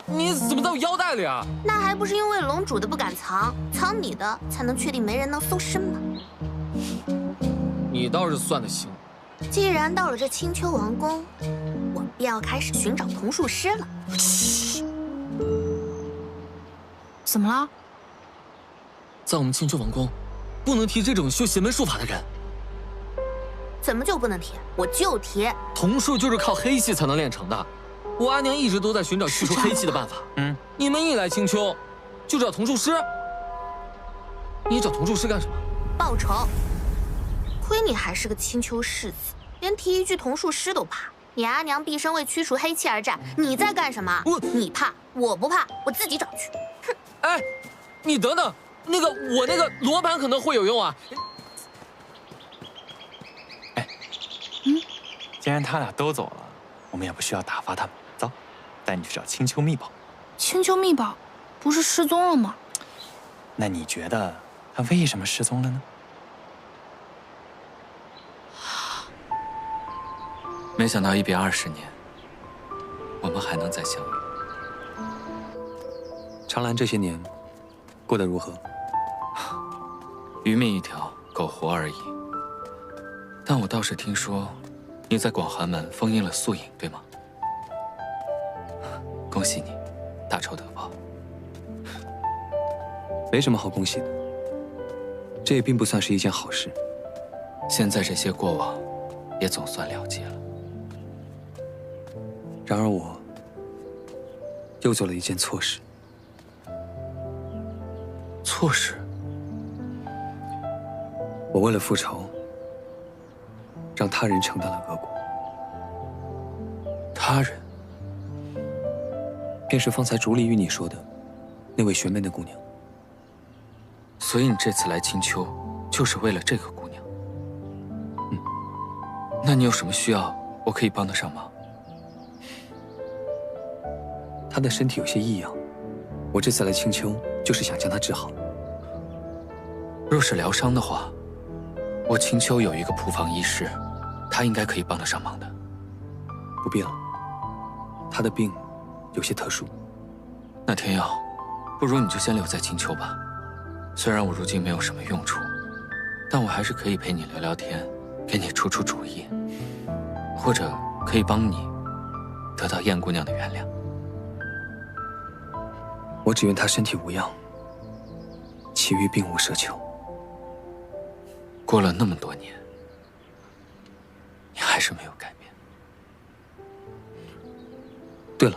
你怎么在我腰带里啊？那还不是因为龙主的不敢藏，藏你的才能确定没人能搜身吗？你倒是算得行。既然到了这青丘王宫，我便要开始寻找童术师了。怎么了？在我们青丘王宫，不能提这种修邪门术法的人。怎么就不能提？我就提。童术就是靠黑气才能练成的，我阿娘一直都在寻找去除黑气的办法。你们一来青丘，就找童术师？你找童术师干什么？报仇。亏你还是个青丘世子，连提一句童术师都怕。你阿娘毕生为驱除黑气而战，你在干什么？你怕，我不怕，我自己找去。哼！哎，你等等，我那个罗盘可能会有用啊。既然他俩都走了，我们也不需要打发他们。走，带你去找青丘秘宝。青丘秘宝不是失踪了吗？那你觉得他为什么失踪了呢？没想到1别20年，我们还能再相遇。长兰这些年过得如何？鱼命一条，苟活而已。但我倒是听说，你在广寒门封印了素影，对吗？恭喜你，大仇得报。没什么好恭喜的，这也并不算是一件好事。现在这些过往，也总算了结了。然而我又做了一件错事。错事？我为了复仇，让他人承担了恶果。他人？便是方才竹离与你说的那位玄门的姑娘。所以你这次来青丘，就是为了这个姑娘？嗯。那你有什么需要，我可以帮得上忙？她的身体有些异样，我这次来青丘，就是想将她治好。若是疗伤的话，我青丘有一个仆房医师，他应该可以帮得上忙的。不必了，她的病有些特殊。那天耀，不如你就先留在青丘吧。虽然我如今没有什么用处，但我还是可以陪你聊聊天，给你出出主意，或者可以帮你得到燕姑娘的原谅。我只愿她身体无恙，其余并无奢求。过了那么多年，你还是没有改变。对了，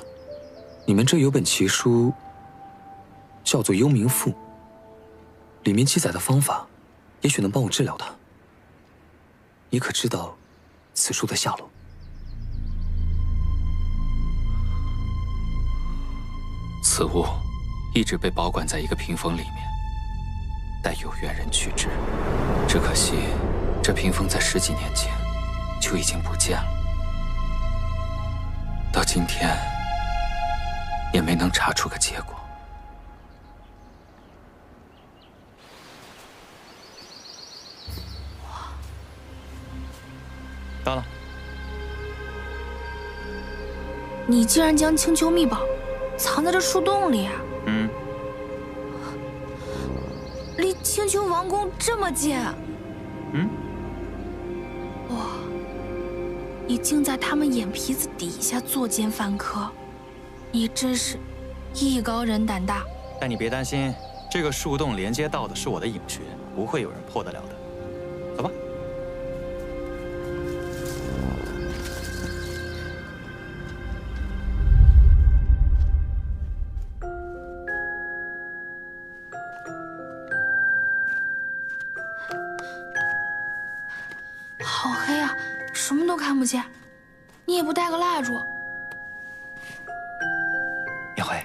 你们这有本奇书，叫做《幽冥赋》，里面记载的方法，也许能帮我治疗他。你可知道此书的下落？此物一直被保管在一个屏风里面，待有缘人去治。只可惜，这屏风在10几年前就已经不见了，到今天也没能查出个结果。到了。你竟然将青丘秘宝藏在这树洞里？嗯。离青丘王宫这么近？嗯。哇！你竟在他们眼皮子底下作奸犯科，你真是艺高人胆大。但你别担心，这个树洞连接到的是我的隐穴，不会有人破得了的。走吧。好黑啊，什么都看不见。你也不带个蜡烛？叶慧，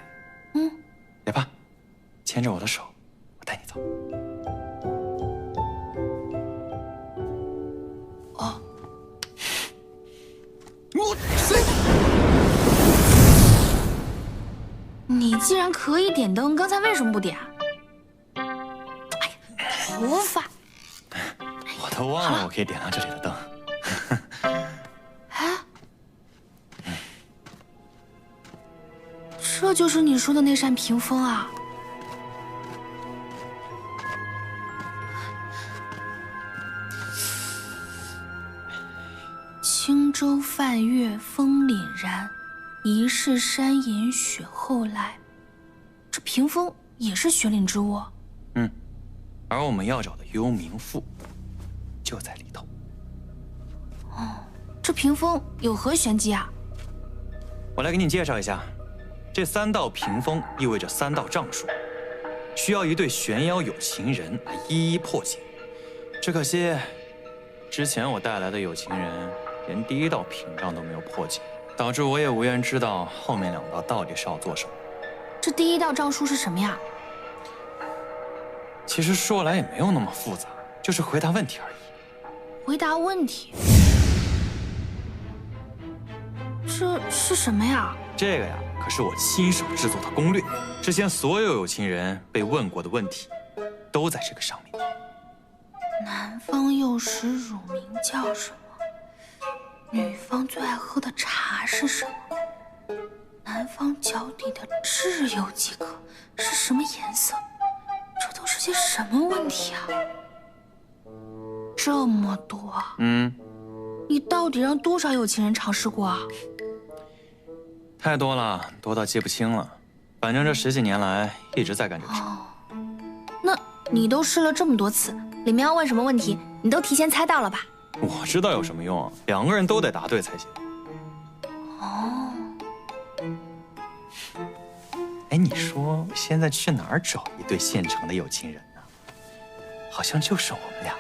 来吧，牵着我的手，我带你走。哦。你既然可以点灯，刚才为什么不点？哎呀，头发！我都忘了我可以点亮这里的灯。哎，这就是你说的那扇屏风啊！轻舟泛月风凛然，疑是山隐雪后来。这屏风也是玄灵之物。嗯，而我们要找的幽冥赋就在里头。哦，这屏风有何玄机啊？我来给你介绍一下，这3道屏风意味着3道杖术，需要一对玄妖有情人来一一破解。只可惜，之前我带来的有情人连第1道屏障都没有破解，导致我也无缘知道后面2道到底是要做什么。这第1道杖术是什么呀？其实说来也没有那么复杂，就是回答问题而已。回答问题？这是什么呀？这个呀，可是我亲手制作的攻略。之前所有有情人被问过的问题，都在这个上面。男方幼时乳名叫什么？女方最爱喝的茶是什么？男方脚底的痣有几颗？是什么颜色？这都是些什么问题啊？这么多。你到底让多少有情人尝试过啊？太多了，多到记不清了。反正这10几年来一直在干这个事。那你都试了这么多次，里面要问什么问题，你都提前猜到了吧？我知道有什么用啊？2个人都得答对才行。哦。哎，你说现在去哪儿找一对现成的有情人呢？好像就剩我们俩了。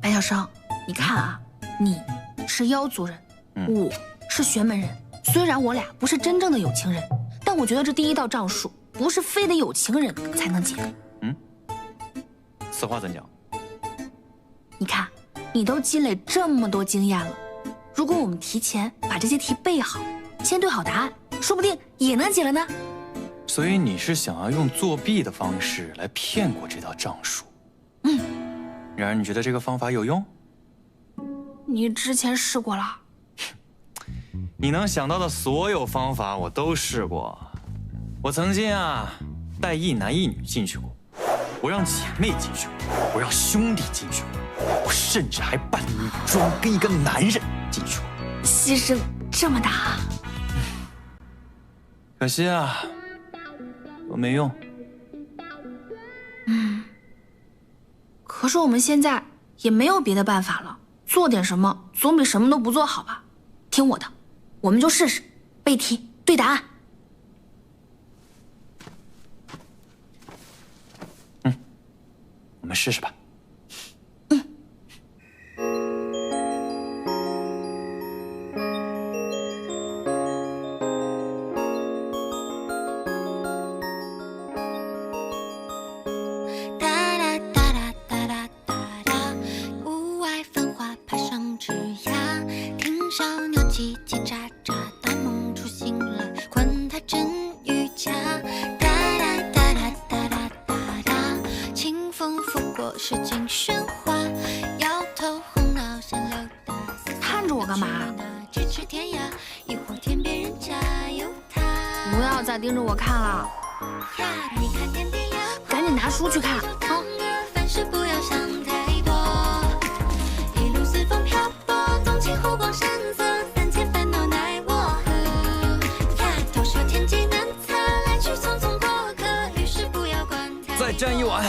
白小生，你看啊，你是妖族人，我是玄门人。虽然我俩不是真正的有情人，但我觉得这第一道障术不是非得有情人才能解。此话怎讲？你看，你都积累这么多经验了，如果我们提前把这些题背好，先对好答案，说不定也能解了呢。所以你是想要用作弊的方式来骗过这道障术？然而你觉得这个方法有用？你之前试过了？你能想到的所有方法我都试过。我曾经带一男一女进去过，我让姐妹进去过，我让兄弟进去过，我甚至还扮女装跟一个男人进去过。牺牲这么大，可惜都没用。可是我们现在也没有别的办法了，做点什么总比什么都不做好吧？听我的，我们就试试背题对答案。我们试试吧。看着我干嘛？不要再盯着我看了，赶紧拿书去看啊！再沾一碗。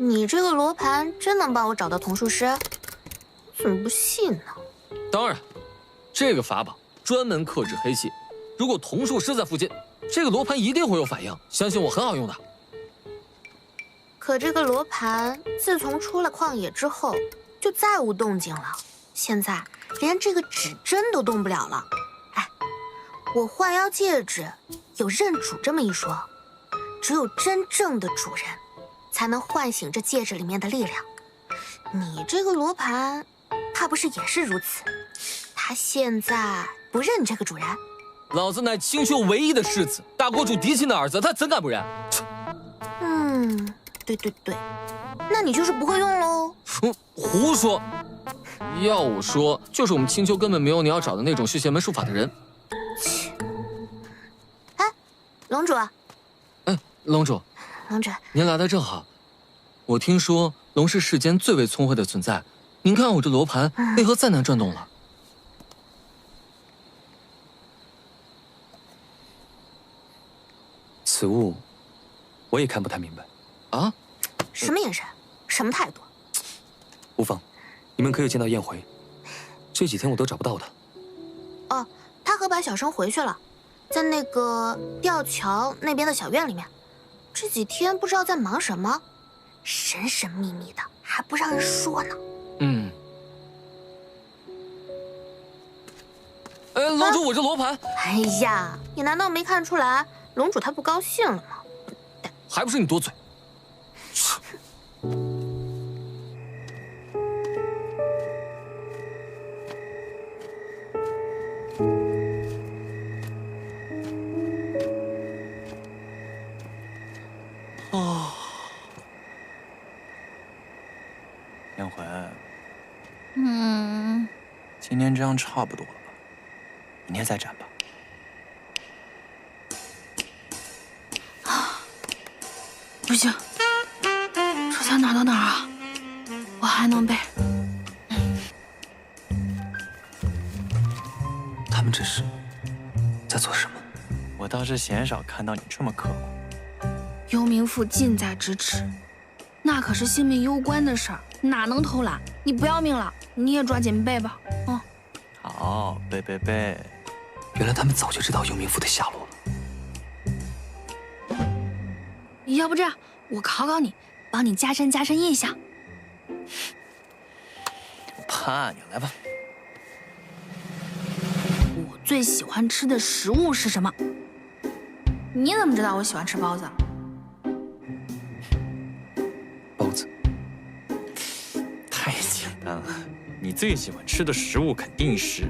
你这个罗盘真能帮我找到童术师？怎么不信呢？当然，这个法宝专门克制黑气，如果童术师在附近，这个罗盘一定会有反应，相信我很好用的。可这个罗盘自从出了旷野之后，就再无动静了。现在连这个指针都动不了了。哎，我幻妖戒指有认主这么一说，只有真正的主人才能唤醒这戒指里面的力量。你这个罗盘，怕不是也是如此？他现在不认这个主人？老子乃青丘唯一的世子，大国主嫡亲的儿子，他怎敢不认？对，那你就是不会用喽。胡说！要我说，就是我们青丘根本没有你要找的那种续邪门术法的人。哎，龙主。龙主，您来的正好。我听说龙是世间最为聪慧的存在，您看我这罗盘为何再难转动了？此物，我也看不太明白。啊？什么眼神？什么态度？无妨，你们可以见到燕回。这几天我都找不到他。哦，他和白小生回去了，在那个吊桥那边的小院里面。这几天不知道在忙什么，神神秘秘的，还不让人说呢。龙主，我这罗盘……哎呀，你难道没看出来龙主他不高兴了吗？还不是你多嘴。燕回，嗯，今天这样差不多了吧？明天再战吧。不行，这才哪到哪啊？我还能背。他们这是在做什么？我倒是鲜少看到你这么刻苦。幽冥赋近在咫尺，那可是性命攸关的事儿，哪能偷懒？你不要命了，你也抓紧背吧。嗯，好，背背背。原来他们早就知道幽冥赋的下落了。要不这样，我考考你，帮你加深印象。我怕你，来吧。我最喜欢吃的食物是什么？你怎么知道我喜欢吃包子？包子。太简单了，你最喜欢吃的食物肯定是……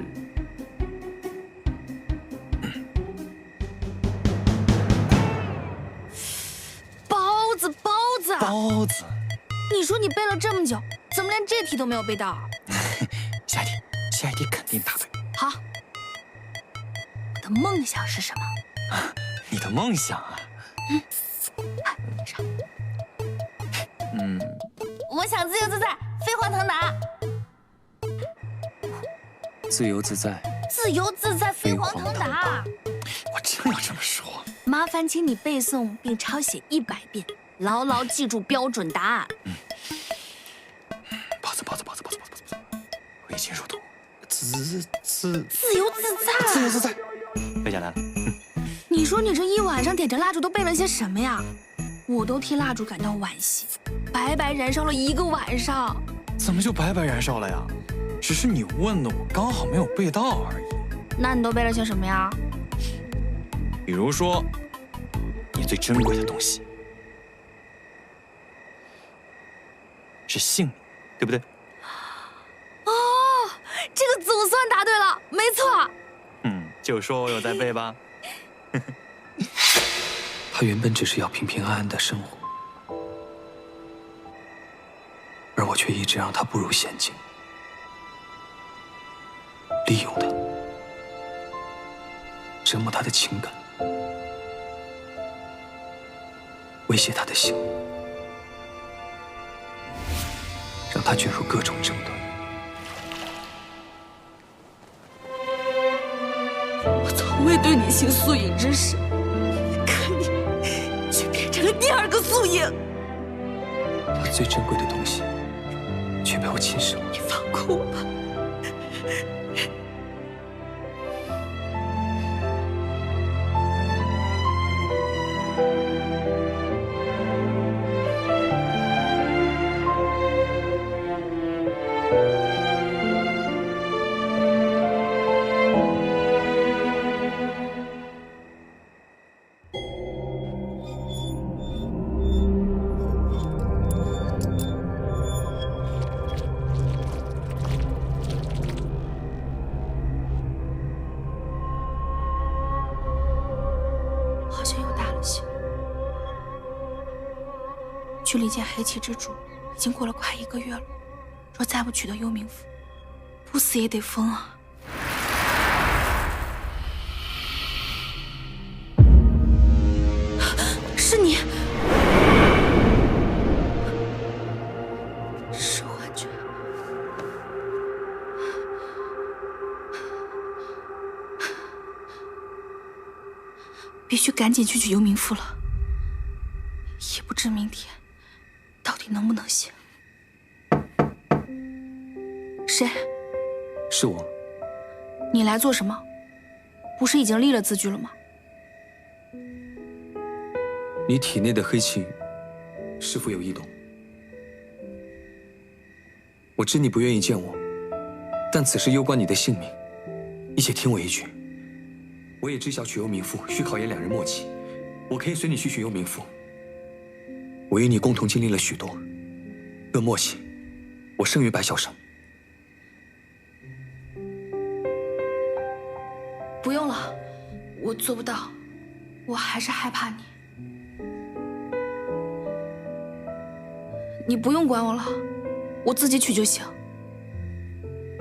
包子。你说你背了这么久，怎么连这题都没有背到？下一题肯定答对。好，我的梦想是什么？你的梦想啊？我想自由自在，飞黄腾达。自由自在，自由自在，飞黄腾达。我正要这么说。麻烦请你背诵并抄写100遍，牢牢记住标准答案。包子，挥金如土，自由自在，背下来了。你说你这一晚上点着蜡烛都背了些什么呀？我都替蜡烛感到惋惜，白白燃烧了1个晚上。怎么就白白燃烧了呀？只是你问的，我刚好没有背到而已。那你都背了些什么呀？比如说，你最珍贵的东西是性命，对不对？哦，这个总算答对了，没错。就说我有在背吧。他原本只是要平平安安的生活，而我却一直让他步入险境，利用他，折磨他的情感，威胁他的性命，让他卷入各种争端。我从未对你行素影之事，可你却变成了第2个素影。我最珍贵的东西却被我亲手……你放过我吧。好像又大了些。距离见黑气之主已经过了快1个月了，若再不取得幽冥符，不死也得疯啊！是你，是幻觉。必须赶紧去取幽冥符了，也不知明天到底能不能行。谁？是我。你来做什么？不是已经立了字据了吗？你体内的黑气是否有异动？我知你不愿意见我，但此事攸关你的性命，你且听我一句。我也知晓取幽冥符需考验2人默契，我可以随你去取幽冥符。我与你共同经历了许多，论默契，我胜于白小生。不用了，我做不到，我还是害怕你。你不用管我了，我自己取就行。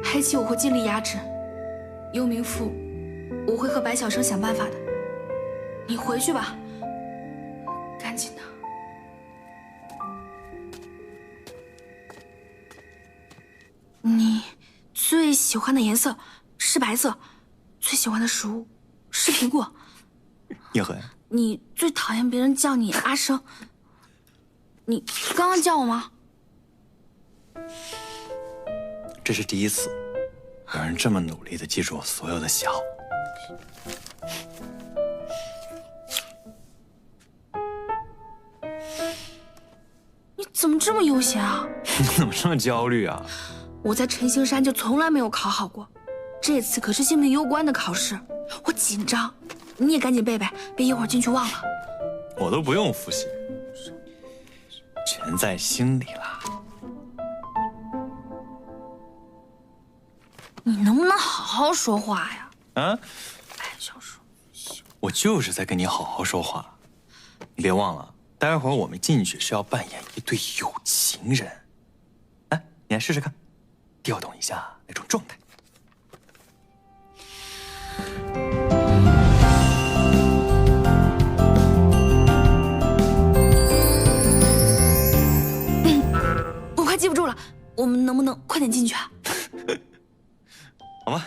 黑棋我会尽力压制，幽冥赋我会和白晓生想办法的。你回去吧，赶紧的。你最喜欢的颜色是白色，最喜欢的食物是苹果。叶痕，你最讨厌别人叫你阿生。你刚刚叫我吗？这是第一次，有人这么努力的记住我所有的喜好。你怎么这么悠闲啊？你怎么这么焦虑啊？我在陈星山就从来没有考好过，这次可是性命攸关的考试，我紧张。你也赶紧背背，别一会儿进去忘了。我都不用复习，全在心里啦。你能不能好好说话呀？啊？白小生，我就是在跟你好好说话。你别忘了，待会儿我们进去是要扮演一对有情人。来，你来试试看，调动一下那种状态。我快记不住了，我们能不能快点进去啊？好吧。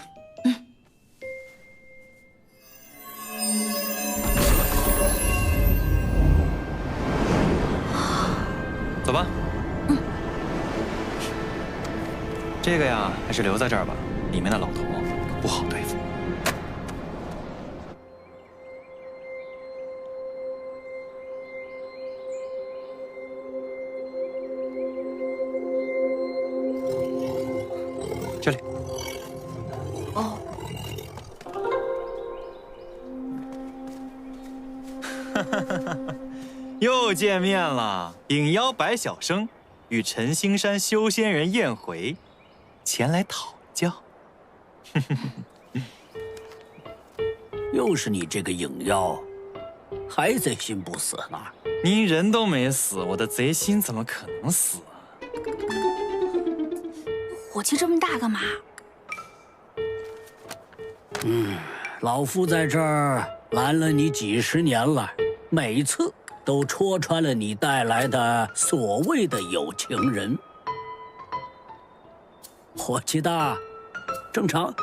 走吧。这个呀，还是留在这儿吧，里面的老头可不好对付。这里。哦。又见面了，引邀白晓生与陈星山修仙人宴回，前来讨教。又是你这个影妖，还贼心不死呢？您人都没死，我的贼心怎么可能死啊？火气这么大干嘛？老夫在这儿拦了你几十年了，每次都戳穿了你带来的所谓的有情人。火气大，正常。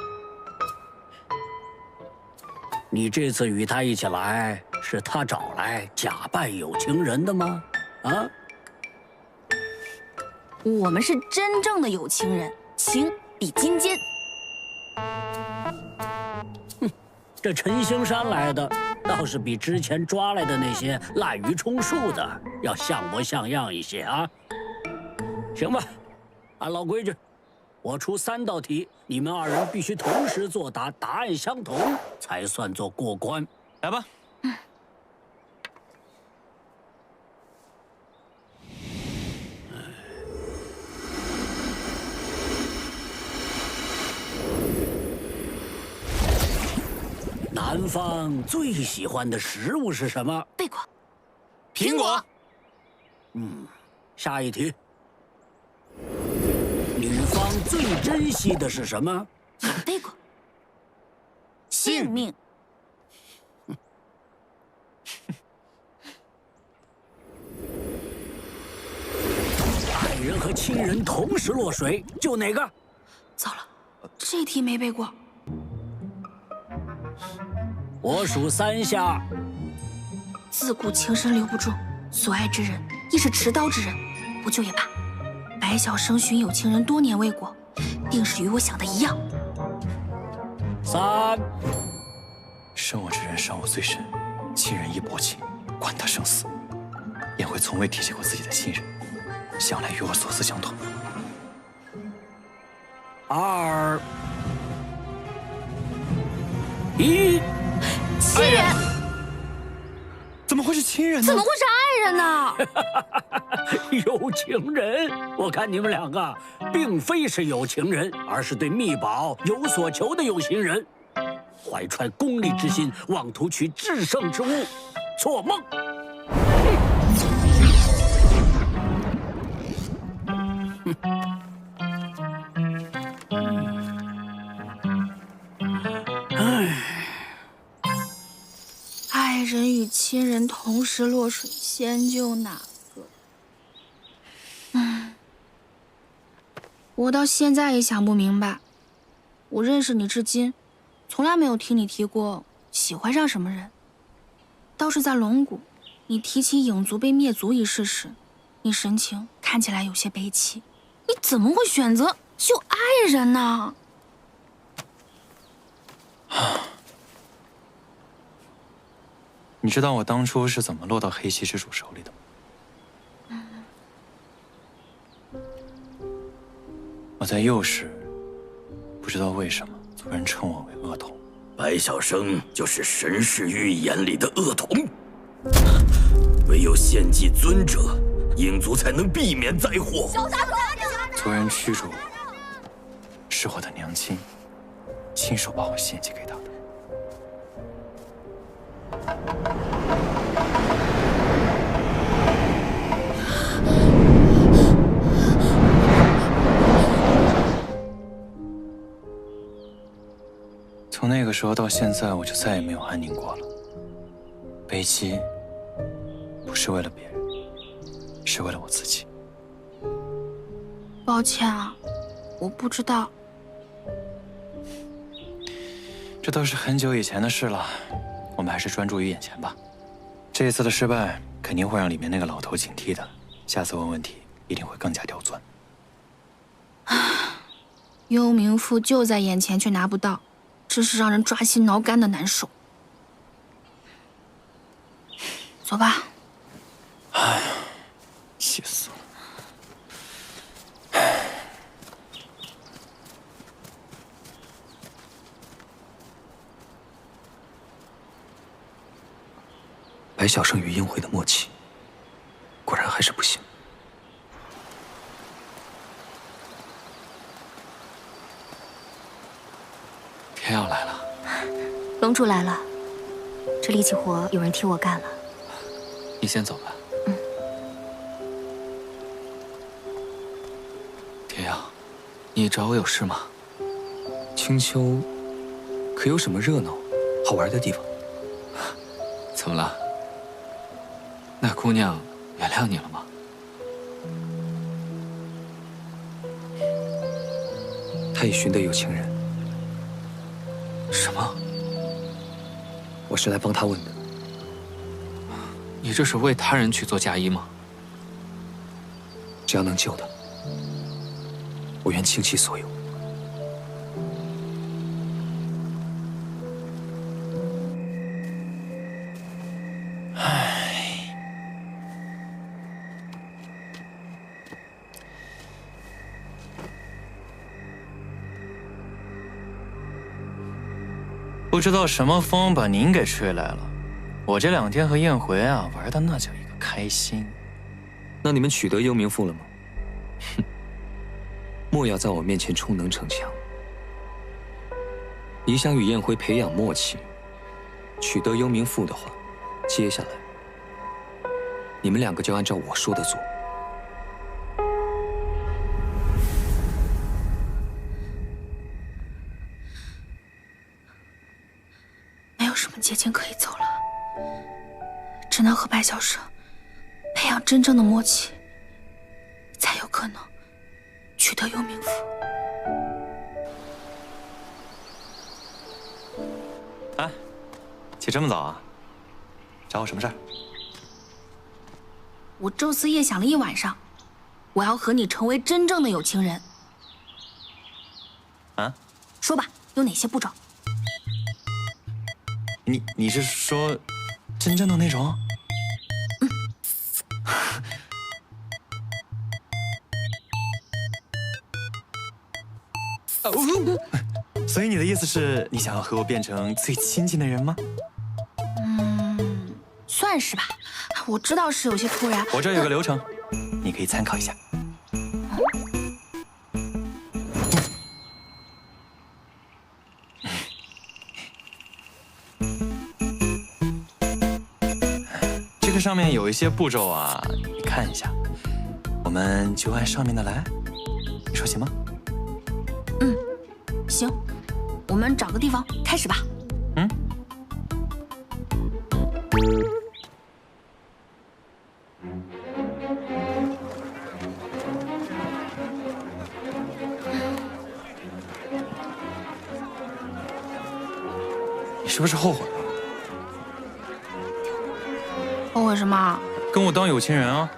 你这次与他一起来，是他找来假扮有情人的吗？啊？我们是真正的有情人，情比金坚。这陈星山来的，倒是比之前抓来的那些滥竽充数的要像模像样一些啊。行吧，按老规矩，我出3道题，你们2人必须同时作答，答案相同才算作过关。来吧。南方最喜欢的食物是什么？贝果。苹果。下一题。女方最珍惜的是什么？贝果。性命。爱人和亲人同时落水，救哪个？糟了，这题没背过。我数3下。自古情深留不住，所爱之人亦是持刀之人，不救也罢。白晓生寻有情人多年未果，定是与我想的一样。3。生我之人伤我最深，亲人亦薄情，管他生死。颜回从未提起过自己的亲人，向来与我所思相同。2、1。亲人？怎么会是亲人呢？怎么会是爱人呢？有情人？我看你们2个并非是有情人，而是对秘宝有所求的有心人，怀揣功利之心，妄图取至圣之物，做梦！亲人同时落水，先救哪个？我到现在也想不明白。我认识你至今，从来没有听你提过喜欢上什么人。倒是在龙谷，你提起影族被灭族一事时，你神情看起来有些悲戚。你怎么会选择救爱人呢？你知道我当初是怎么落到黑溪之主手里的吗？我在幼时，不知道为什么族人称我为恶童。白晓生就是神世寓意眼里的恶童，唯有献祭尊者，影族才能避免灾祸。族人驱逐我，是我的娘亲亲手把我献祭给他的。从那个时候到现在，我就再也没有安宁过了。悲戚不是为了别人，是为了我自己。抱歉啊，我不知道。这都是很久以前的事了，我们还是专注于眼前吧。这一次的失败肯定会让里面那个老头警惕的，下次问问题一定会更加刁钻。幽冥赋就在眼前，却拿不到，真是让人抓心挠肝的难受。走吧。哎呀，气死了！白晓生与映辉的默契，果然还是不行。天耀来了，龙主来了，这力气活有人替我干了。你先走吧。天耀，你找我有事吗？青丘，可有什么热闹、好玩的地方？怎么了？那姑娘原谅你了吗？她已寻得有情人。什么？我是来帮她问的。你这是为他人去做嫁衣吗？只要能救她，我愿倾其所有。不知道什么风把您给吹来了，我这2天和燕回啊玩的那叫一个开心。那你们取得幽冥赋了吗？哼，莫要在我面前充能逞强。你想与燕辉培养默契，取得幽冥赋的话，接下来你们2个就按照我说的做。捷径可以走了，只能和白晓生培养真正的默契，才有可能取得幽冥赋。哎，起这么早啊？找我什么事儿？我昼思夜想了一晚上，我要和你成为真正的有情人。啊？说吧，有哪些步骤？你是说真正的那种？所以你的意思是你想要和我变成最亲近的人吗？算是吧。我知道是有些突然。我这有个流程，你可以参考一下。这个上面有一些步骤啊，你看一下，我们就按上面的来，你说行吗？行，我们找个地方开始吧。是不是后悔了？后悔什么？跟我当有情人啊？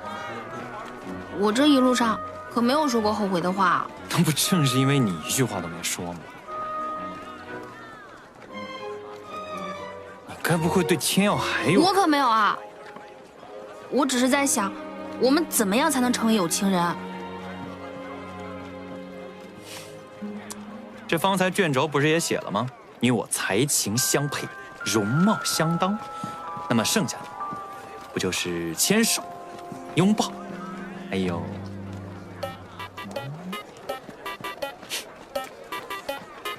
我这一路上可没有说过后悔的话。那不正是因为你一句话都没说吗？你该不会对天耀还有……我可没有啊！我只是在想，我们怎么样才能成为有情人？这方才卷轴不是也写了吗？你我才情相配，容貌相当。那么剩下的，不就是牵手、拥抱，还有……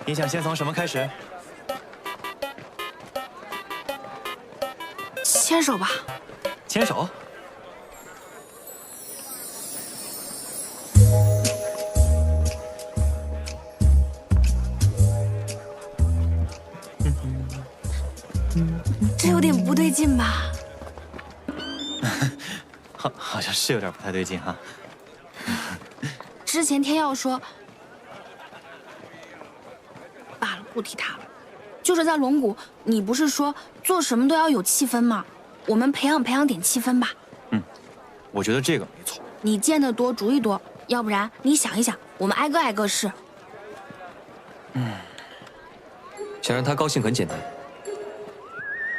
你想先从什么开始？牵手吧。牵手？这有点不对劲吧？好像是有点不太对劲哈。之前天耀说，罢了，不提他了。就是在龙谷，你不是说做什么都要有气氛吗？我们培养点气氛吧。我觉得这个没错。你见得多，主意多，要不然你想一想，我们挨个试。想让他高兴很简单，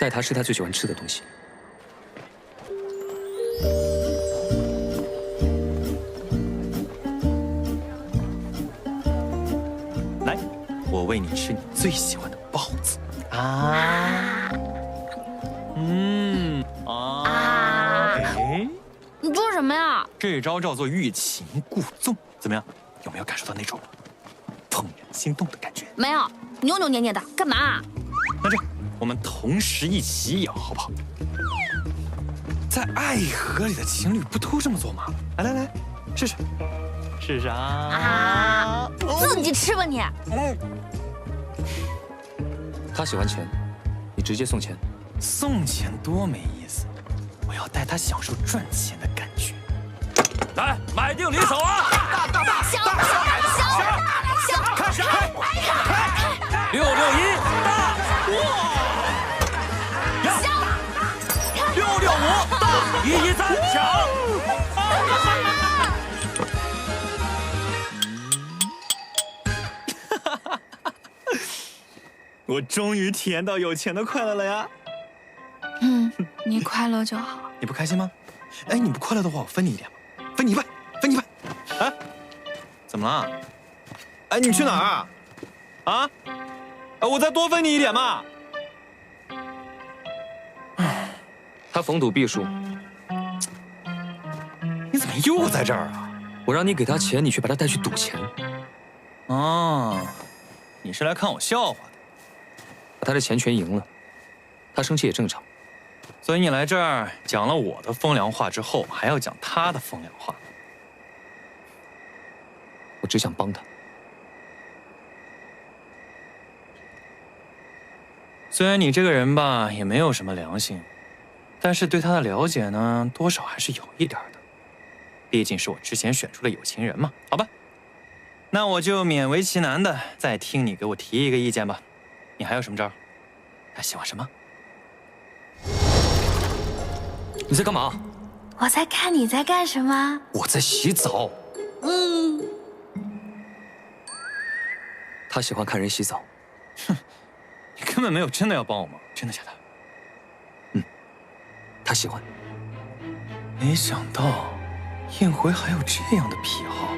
带他吃他最喜欢吃的东西。来，我喂你吃你最喜欢的包子啊！哎，你做什么呀？这招叫做欲擒故纵，怎么样？有没有感受到那种怦然心动的感觉？没有，扭扭捏捏的，干嘛？那这，我们同时一起咬，好不好？在爱河里的情侣不都这么做吗？来，试试，试试啊！自己吃吧你。他喜欢钱，你直接送钱。送钱多没意思，我要带他享受赚钱的感觉。来，买定离手啊！大，小，开始！661大，665大，113抢。我终于体验到有钱的快乐了呀！你快乐就好。你不开心吗？哎，你不快乐的话，我分你一点吧，分你一半。哎，怎么了？哎，你去哪儿啊？啊？我再多分你一点嘛。他逢赌必输。你怎么又在这儿啊？我让你给他钱，你却把他带去赌钱。哦，你是来看我笑话的。把他的钱全赢了，他生气也正常。所以你来这儿讲了我的风凉话之后，还要讲他的风凉话。我只想帮他。虽然你这个人吧也没有什么良心，但是对他的了解呢，多少还是有一点的。毕竟是我之前选出的有情人嘛，好吧？那我就勉为其难的再听你给我提一个意见吧。你还有什么招？他喜欢什么？你在干嘛？我在看你在干什么。我在洗澡。他喜欢看人洗澡。哼，你根本没有真的要帮我忙，真的假的？他喜欢。没想到，燕回还有这样的癖好。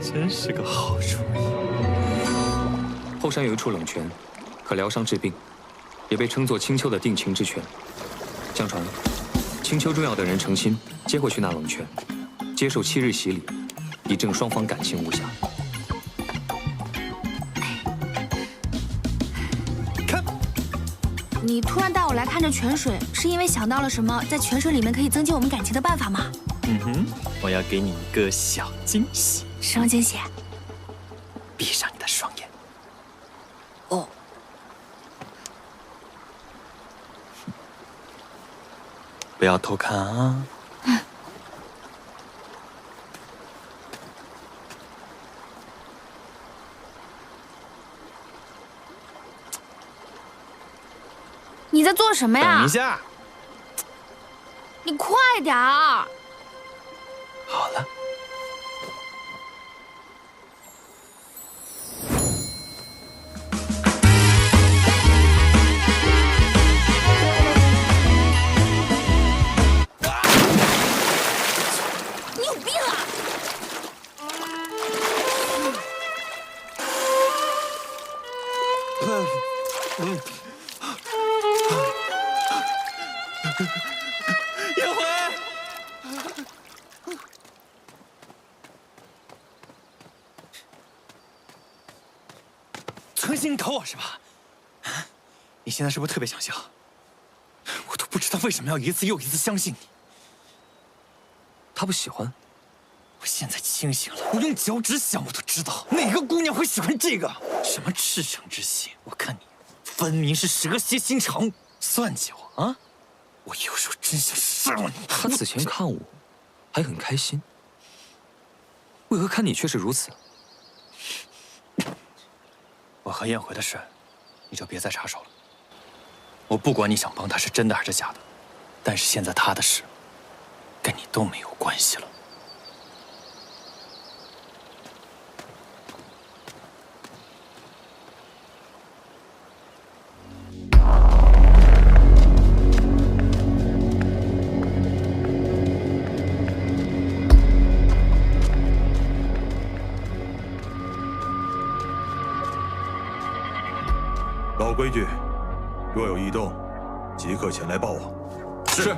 真是个好主意。后山有一处冷泉，可疗伤治病，也被称作青丘的定情之泉。相传，青丘重要的人成亲，皆会去那冷泉，接受7日洗礼，以证双方感情无瑕。看，你突然带我来看这泉水，是因为想到了什么在泉水里面可以增进我们感情的办法吗？我要给你一个小惊喜。什么惊喜？闭上你的双眼。哦，不要偷看啊！你在做什么呀？等一下，你快点儿！好了。你有病啊！叶回，存心搞我是吧？你现在是不是特别想笑？我都不知道为什么要一次又一次相信你。他不喜欢。我现在清醒了，我用脚趾想我都知道，哪个姑娘会喜欢这个？什么赤诚之心？我看你分明是蛇蝎心肠，算计我啊！我有时候真想杀了你。他此前看我还很开心，为何看你却是如此？我和燕回的事，你就别再插手了。我不管你想帮他是真的还是假的，但是现在他的事，跟你都没有关系了。老规矩，若有异动，即刻前来报我。是。